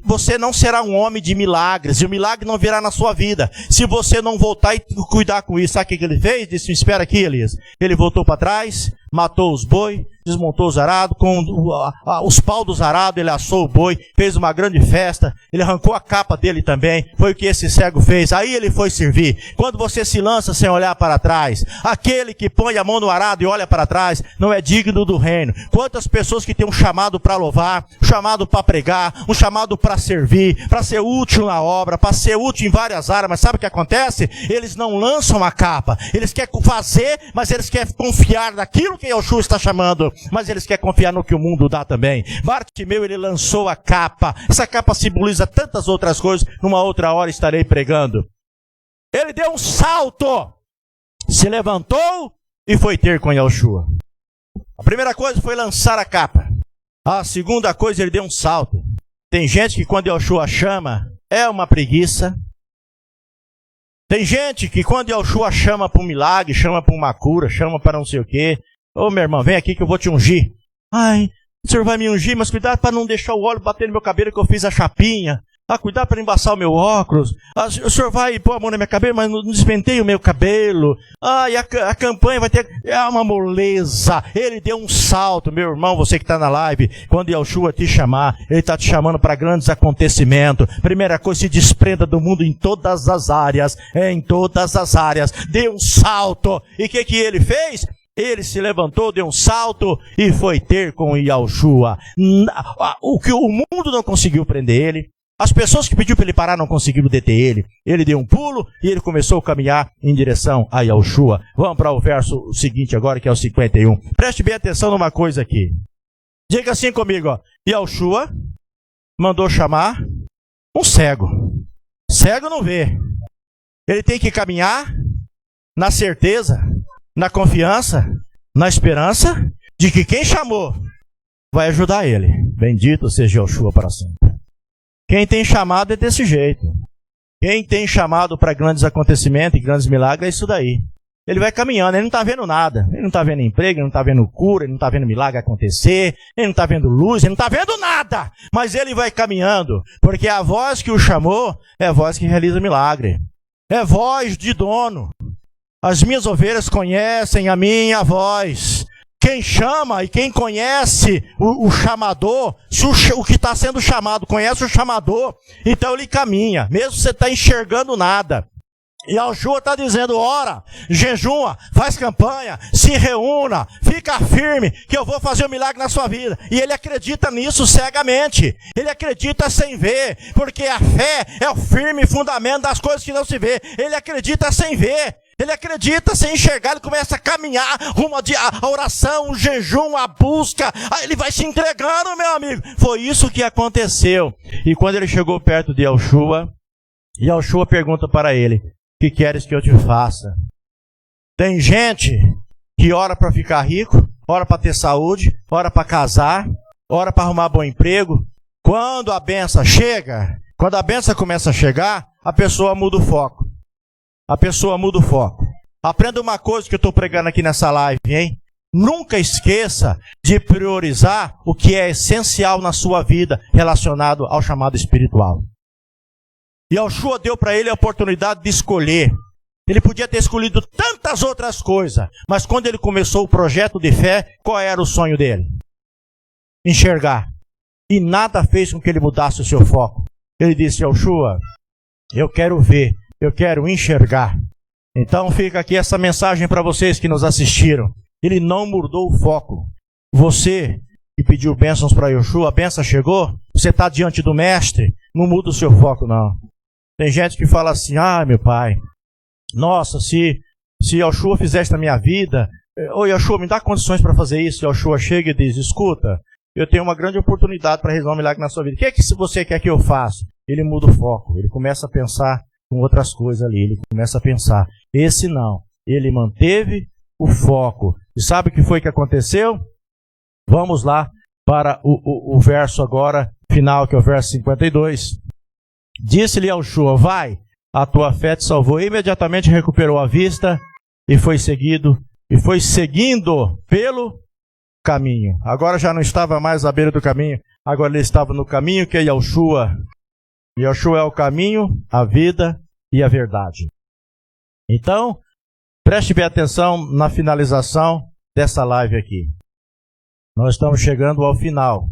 Speaker 1: Você não será um homem de milagres, e o milagre não virá na sua vida, se você não voltar e cuidar com isso. Sabe o que ele fez? Disse, espera aqui, Elias. Ele voltou para trás, matou os boi, desmontou os arados, com os pau dos arados, ele assou o boi, fez uma grande festa, ele arrancou a capa dele também, foi o que esse cego fez, aí ele foi servir. Quando você se lança sem olhar para trás, aquele que põe a mão no arado e olha para trás, não é digno do reino. Quantas pessoas que têm um chamado para louvar, um chamado para pregar, um chamado para servir, para ser útil na obra, para ser útil em várias áreas, mas sabe o que acontece? Eles não lançam a capa, eles querem fazer, mas eles querem confiar naquilo que Yahushua está chamando, mas eles querem confiar no que o mundo dá também. Bartimeu, ele lançou a capa. Essa capa simboliza tantas outras coisas. Numa outra hora estarei pregando. Ele deu um salto, se levantou e foi ter com Yahushua. A primeira coisa foi lançar a capa. A segunda coisa, ele deu um salto. Tem gente que quando Yahushua chama, é uma preguiça. Tem gente que quando Yahushua chama para um milagre, chama para uma cura, chama para não sei o quê. Ô, meu irmão, vem aqui que eu vou te ungir. Ai, o senhor vai me ungir, mas cuidado para não deixar o óleo bater no meu cabelo que eu fiz a chapinha. Cuidado para embaçar o meu óculos. O senhor vai pôr a mão na minha cabeça, mas não despenteie o meu cabelo. E a campanha vai ter... É uma moleza. Ele deu um salto, meu irmão, você que está na live. Quando Yahushua te chamar, ele está te chamando para grandes acontecimentos. Primeira coisa, se desprenda do mundo em todas as áreas. Em todas as áreas. Dê um salto. E o que ele fez? Ele se levantou, deu um salto e foi ter com Yahushua. O que o mundo não conseguiu prender ele, as pessoas que pediu para ele parar não conseguiram deter ele. Ele deu um pulo e ele começou a caminhar em direção a Yahushua. Vamos para o verso seguinte agora, que é o 51. Preste bem atenção numa coisa aqui. Diga assim comigo, ó. Yahushua mandou chamar um cego. Cego não vê. Ele tem que caminhar na certeza, na confiança, na esperança de que quem chamou vai ajudar ele. Bendito seja Yahushua para sempre. Quem tem chamado é desse jeito. Quem tem chamado para grandes acontecimentos e grandes milagres é isso daí. Ele vai caminhando, ele não está vendo nada. Ele não está vendo emprego, ele não está vendo cura, ele não está vendo milagre acontecer, ele não está vendo luz, ele não está vendo nada. Mas ele vai caminhando, porque a voz que o chamou é a voz que realiza milagre. É voz de dono. As minhas ovelhas conhecem a minha voz. Quem chama e quem conhece o chamador, se o que está sendo chamado conhece o chamador, então ele caminha, mesmo você está enxergando nada. E Yoshua está dizendo, ora, jejua, faz campanha, se reúna, fica firme, que eu vou fazer um milagre na sua vida. E ele acredita nisso cegamente, ele acredita sem ver, porque a fé é o firme fundamento das coisas que não se vê. Ele acredita sem ver, ele acredita sem enxergar, ele começa a caminhar rumo a oração, o jejum, a busca, aí ele vai se entregando, meu amigo. Foi isso que aconteceu. E quando ele chegou perto de Yoshua, Yoshua pergunta para ele, que queres que eu te faça? Tem gente que ora para ficar rico, ora para ter saúde, ora para casar, ora para arrumar bom emprego. Quando a benção chega, quando a benção começa a chegar, a pessoa muda o foco. A pessoa muda o foco. Aprenda uma coisa que eu estou pregando aqui nessa live, hein? Nunca esqueça de priorizar o que é essencial na sua vida relacionado ao chamado espiritual. E Yoshua deu para ele a oportunidade de escolher. Ele podia ter escolhido tantas outras coisas, mas quando ele começou o projeto de fé, qual era o sonho dele? Enxergar. E nada fez com que ele mudasse o seu foco. Ele disse, Yoshua, eu quero ver, eu quero enxergar. Então fica aqui essa mensagem para vocês que nos assistiram. Ele não mudou o foco. Você que pediu bênçãos para Yoshua, a bênção chegou, você está diante do mestre, não muda o seu foco não. Tem gente que fala assim, meu pai, nossa, se Yoshua fizesse na minha vida, ô Yoshua, me dá condições para fazer isso. Yoshua chega e diz, escuta, eu tenho uma grande oportunidade para resolver um milagre na sua vida. O que é que você quer que eu faça? Ele muda o foco, ele começa a pensar com outras coisas ali, ele começa a pensar. Esse não, ele manteve o foco. E sabe o que foi que aconteceu? Vamos lá para o verso agora, final, que é o verso 52. Disse-lhe Yoshua, vai, a tua fé te salvou. Imediatamente recuperou a vista e foi seguindo pelo caminho. Agora já não estava mais à beira do caminho, agora ele estava no caminho que é Yoshua. Yoshua é o caminho, a vida e a verdade. Então, preste bem atenção na finalização dessa live aqui. Nós estamos chegando ao final.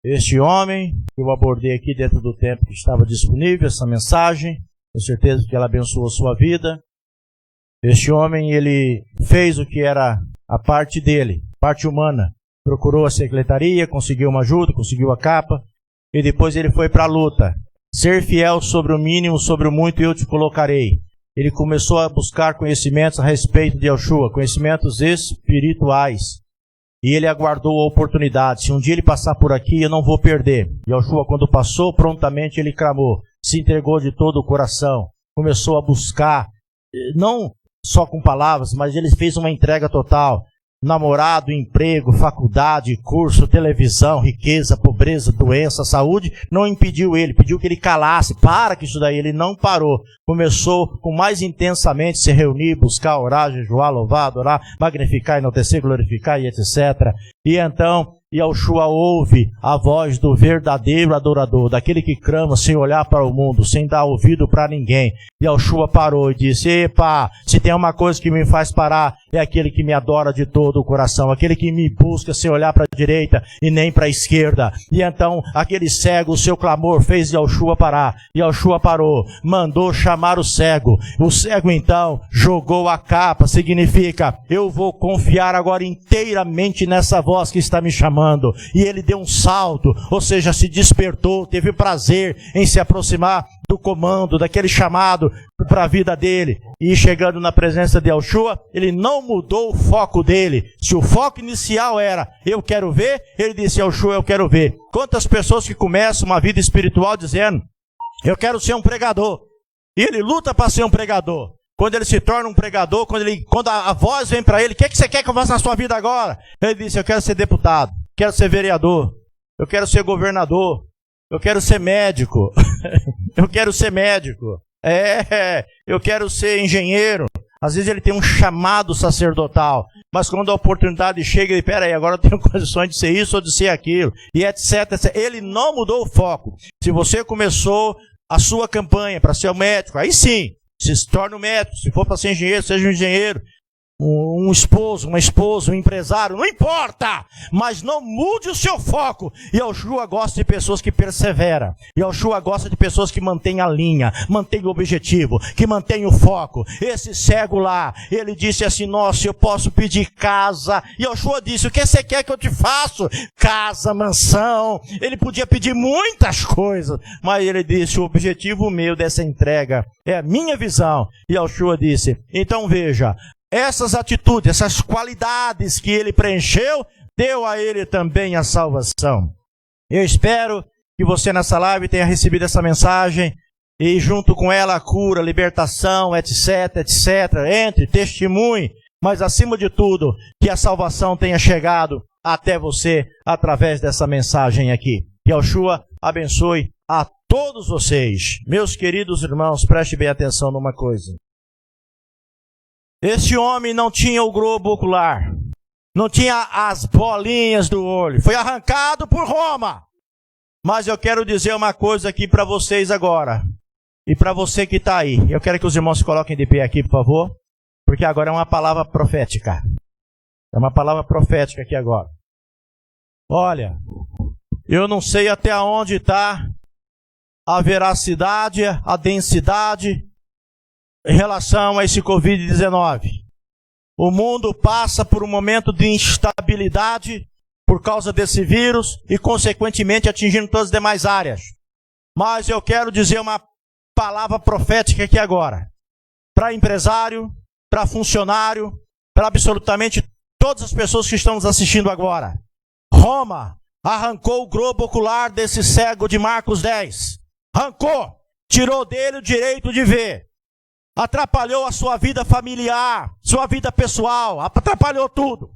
Speaker 1: Este homem, que eu abordei aqui dentro do tempo que estava disponível, essa mensagem, com certeza que ela abençoou a sua vida. Este homem, ele fez o que era a parte dele, parte humana. Procurou a secretaria, conseguiu uma ajuda, conseguiu a capa, e depois ele foi para a luta. Ser fiel sobre o mínimo, sobre o muito eu te colocarei. Ele começou a buscar conhecimentos a respeito de Yoshua, conhecimentos espirituais. E ele aguardou a oportunidade. Se um dia ele passar por aqui, eu não vou perder. Yoshua, quando passou, prontamente ele clamou. Se entregou de todo o coração. Começou a buscar, não só com palavras, mas ele fez uma entrega total. Namorado, emprego, faculdade, curso, televisão, riqueza, pobreza, doença, saúde, não impediu ele, pediu que ele calasse, para que isso daí, ele não parou. Começou com mais intensamente se reunir, buscar, orar, jejuar, louvar, adorar, magnificar, enaltecer, glorificar e etc. E então, Yoshua ouve a voz do verdadeiro adorador, daquele que clama sem olhar para o mundo, sem dar ouvido para ninguém. Yoshua parou e disse, epa, se tem uma coisa que me faz parar, é aquele que me adora de todo o coração, aquele que me busca sem olhar para a direita e nem para a esquerda. E então, aquele cego, o seu clamor fez Yoshua parar. Yoshua parou, mandou chamar o cego. O cego então jogou a capa, significa, eu vou confiar agora inteiramente nessa voz que está me chamando. E ele deu um salto, ou seja, se despertou, teve prazer em se aproximar do comando, daquele chamado para a vida dele. E chegando na presença de Yoshua, ele não mudou o foco dele. Se o foco inicial era, eu quero ver, ele disse, Yoshua, eu quero ver. Quantas pessoas que começam uma vida espiritual dizendo, eu quero ser um pregador. E ele luta para ser um pregador. Quando ele se torna um pregador, quando a voz vem para ele, o que você quer que eu faça na sua vida agora? Ele disse, eu quero ser deputado, quero ser vereador, eu quero ser governador, eu quero ser médico, eu quero ser médico, eu quero ser engenheiro. Às vezes ele tem um chamado sacerdotal, mas quando a oportunidade chega, ele, peraí, agora eu tenho condições de ser isso ou de ser aquilo, e etc, etc. Ele não mudou o foco. Se você começou a sua campanha para ser um médico, aí sim, se torna um médico. Se for para ser engenheiro, seja um engenheiro. Um esposo, uma esposa, um empresário, não importa, mas não mude o seu foco. E Yoshua gosta de pessoas que perseveram. Yoshua gosta de pessoas que mantêm a linha, mantêm o objetivo, que mantêm o foco. Esse cego lá, ele disse assim: nossa, eu posso pedir casa. E Yoshua disse: o que você quer que eu te faça? Casa, mansão. Ele podia pedir muitas coisas, mas ele disse: o objetivo meu dessa entrega é a minha visão. E Yoshua disse: então veja, essas atitudes, essas qualidades que ele preencheu, deu a ele também a salvação. Eu espero que você nessa live tenha recebido essa mensagem e junto com ela a cura, libertação, etc, etc. Entre, testemunhe, mas acima de tudo, que a salvação tenha chegado até você através dessa mensagem aqui. Que Yoshua abençoe a todos vocês. Meus queridos irmãos, preste bem atenção numa coisa. Esse homem não tinha o globo ocular, não tinha as bolinhas do olho, foi arrancado por Roma. Mas eu quero dizer uma coisa aqui para vocês agora, e para você que está aí. Eu quero que os irmãos se coloquem de pé aqui, por favor, porque agora é uma palavra profética. É uma palavra profética aqui agora. Olha, eu não sei até onde está a veracidade, a densidade em relação a esse Covid-19. O mundo passa por um momento de instabilidade por causa desse vírus e, consequentemente, atingindo todas as demais áreas. Mas eu quero dizer uma palavra profética aqui agora. Para empresário, para funcionário, para absolutamente todas as pessoas que estão nos assistindo agora. Roma arrancou o globo ocular desse cego de Marcos 10. Arrancou, tirou dele o direito de ver. Atrapalhou a sua vida familiar, sua vida pessoal, atrapalhou tudo.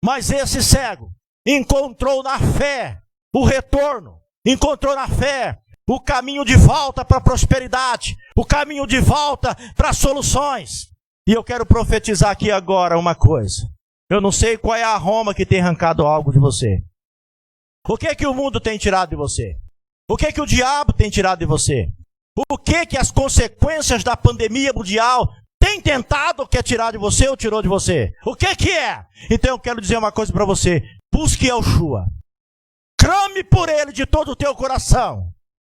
Speaker 1: Mas esse cego encontrou na fé o retorno, encontrou na fé o caminho de volta para a prosperidade, o caminho de volta para as soluções. E eu quero profetizar aqui agora uma coisa. Eu não sei qual é a Roma que tem arrancado algo de você. O que é que o mundo tem tirado de você? O que é que o diabo tem tirado de você? O que as consequências da pandemia mundial têm tentado quer tirar de você ou tirou de você? O que é? Então eu quero dizer uma coisa para você. Busque Yoshua. Clame por ele de todo o teu coração.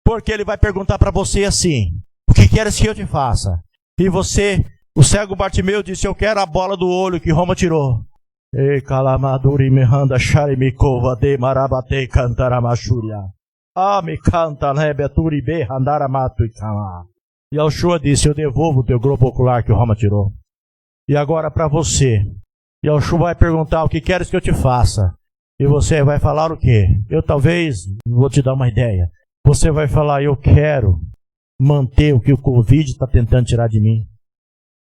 Speaker 1: Porque ele vai perguntar para você assim: o que queres que eu te faça? E você, o cego Bartimeu disse: eu quero a bola do olho que Roma tirou. E calamaduri mehanda sharimikova de marabate cantaramachúria. Ah, me canta, lebeturi be handaramato e cama. E Yoshua disse: eu devolvo o teu globo ocular que Roma tirou. E agora para você, Yoshua vai perguntar: o que queres que eu te faça? E você vai falar o quê? Eu talvez vou te dar uma ideia. Você vai falar: eu quero manter o que o Covid está tentando tirar de mim.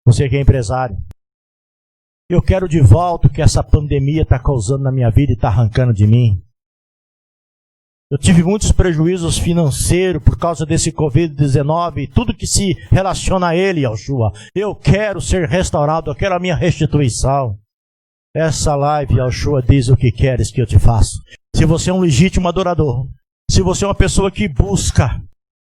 Speaker 1: Você que é empresário. Eu quero de volta o que essa pandemia está causando na minha vida e está arrancando de mim. Eu tive muitos prejuízos financeiros por causa desse Covid-19 e tudo que se relaciona a ele, Yoshua. Eu quero ser restaurado, eu quero a minha restituição. Essa live, Yoshua, diz: o que queres que eu te faça? Se você é um legítimo adorador, se você é uma pessoa que busca,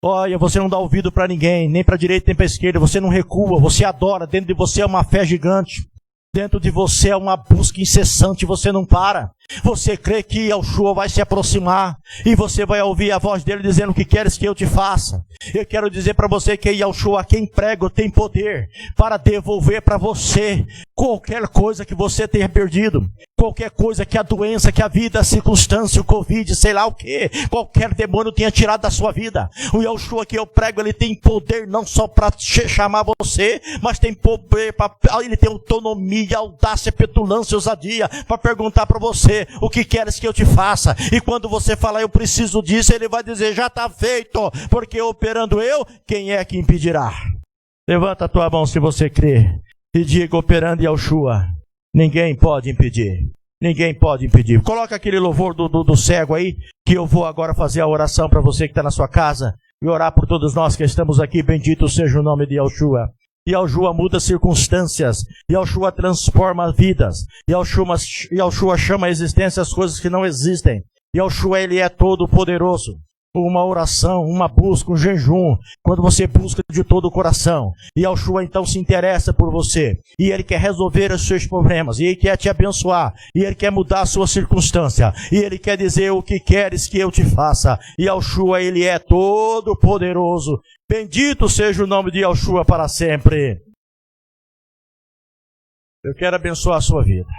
Speaker 1: olha, você não dá ouvido para ninguém, nem para a direita nem para a esquerda, você não recua, você adora, dentro de você é uma fé gigante. Dentro de você é uma busca incessante, você não para. Você crê que Yoshua vai se aproximar e você vai ouvir a voz dele dizendo: o que queres que eu te faça? Eu quero dizer para você que Yoshua, quem prega, tem poder para devolver para você qualquer coisa que você tenha perdido. Qualquer coisa que a doença, que a vida, a circunstância, o Covid, sei lá o que, qualquer demônio tenha tirado da sua vida. O Yoshua que eu prego, ele tem poder não só para chamar você, mas tem poder, ele tem autonomia, audácia, petulância, ousadia, para perguntar para você: o que queres que eu te faça? E quando você falar: eu preciso disso, ele vai dizer: já está feito, porque operando eu, quem é que impedirá? Levanta a tua mão se você crê e diga: operando Yoshua, ninguém pode impedir. Ninguém pode impedir. Coloca aquele louvor do cego aí, que eu vou agora fazer a oração para você que está na sua casa e orar por todos nós que estamos aqui. Bendito seja o nome de Yoshua. Yoshua muda circunstâncias. Yoshua transforma vidas. Yoshua chama a existência as coisas que não existem. Yoshua, ele é todo poderoso. uma oração, uma busca, um jejum, quando você busca de todo o coração, e Yeshua então se interessa por você, e Ele quer resolver os seus problemas, e Ele quer te abençoar, e Ele quer mudar a sua circunstância, e Ele quer dizer o que queres que eu te faça, e Yeshua, Ele é todo poderoso. Bendito seja o nome de Yeshua para sempre. Eu quero abençoar a sua vida.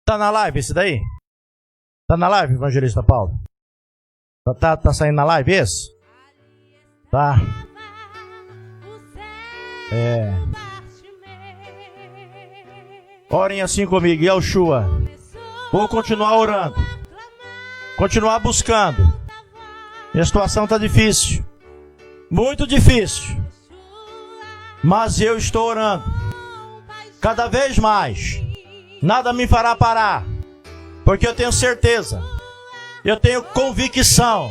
Speaker 1: Tá na live esse daí? Tá na live, evangelista Paulo? Tá saindo na live esse? Tá. Orem assim comigo, Yeshua. Vou continuar orando. Continuar buscando. Minha situação tá difícil. Muito difícil. Mas eu estou orando. Cada vez mais. Nada me fará parar. Porque eu tenho certeza, eu tenho convicção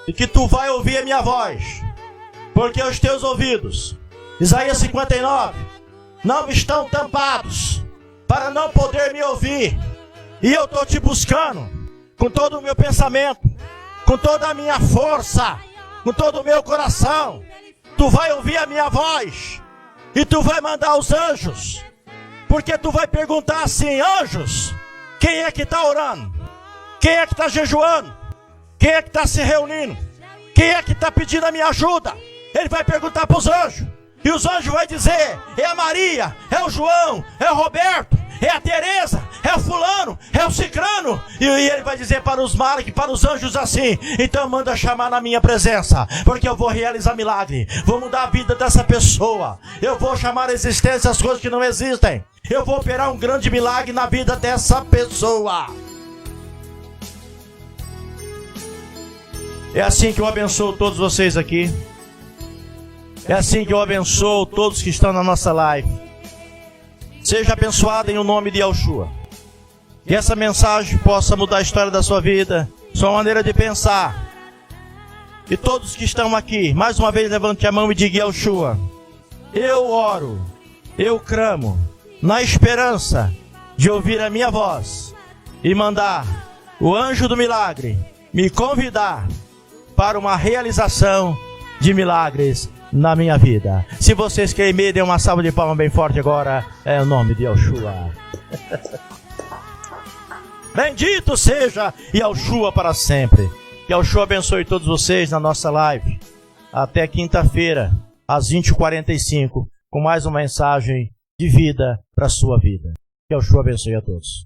Speaker 1: de que tu vai ouvir a minha voz. Porque os teus ouvidos, Isaías 59, não estão tampados para não poder me ouvir. E eu estou te buscando com todo o meu pensamento, com toda a minha força, com todo o meu coração. Tu vai ouvir a minha voz e tu vai mandar os anjos. Porque tu vai perguntar assim: anjos, quem é que está orando? Quem é que está jejuando? Quem é que está se reunindo? Quem é que está pedindo a minha ajuda? Ele vai perguntar para os anjos. E os anjos vão dizer: é a Maria, é o João, é o Roberto, é a Tereza, é o fulano, é o cicrano. E ele vai dizer para os malachim, para os anjos assim: então manda chamar na minha presença, porque eu vou realizar milagre. Vou mudar a vida dessa pessoa. Eu vou chamar a existência as coisas que não existem. Eu vou operar um grande milagre na vida dessa pessoa. É assim que eu abençoo todos vocês aqui. É assim que eu abençoo todos que estão na nossa live. Seja abençoado em o nome de Yeshua. Que essa mensagem possa mudar a história da sua vida, sua maneira de pensar. E todos que estão aqui, mais uma vez levante a mão e diga: Yeshua, eu oro, eu clamo, na esperança de ouvir a minha voz e mandar o anjo do milagre me convidar para uma realização de milagres na minha vida. Se vocês querem, dê uma salva de palmas bem forte agora, é o nome de Yeshua. Bendito seja Yeshua para sempre. Que Yeshua abençoe todos vocês na nossa live. Até quinta-feira, às 20h45, com mais uma mensagem de vida para a sua vida. Que Yeshua abençoe a todos.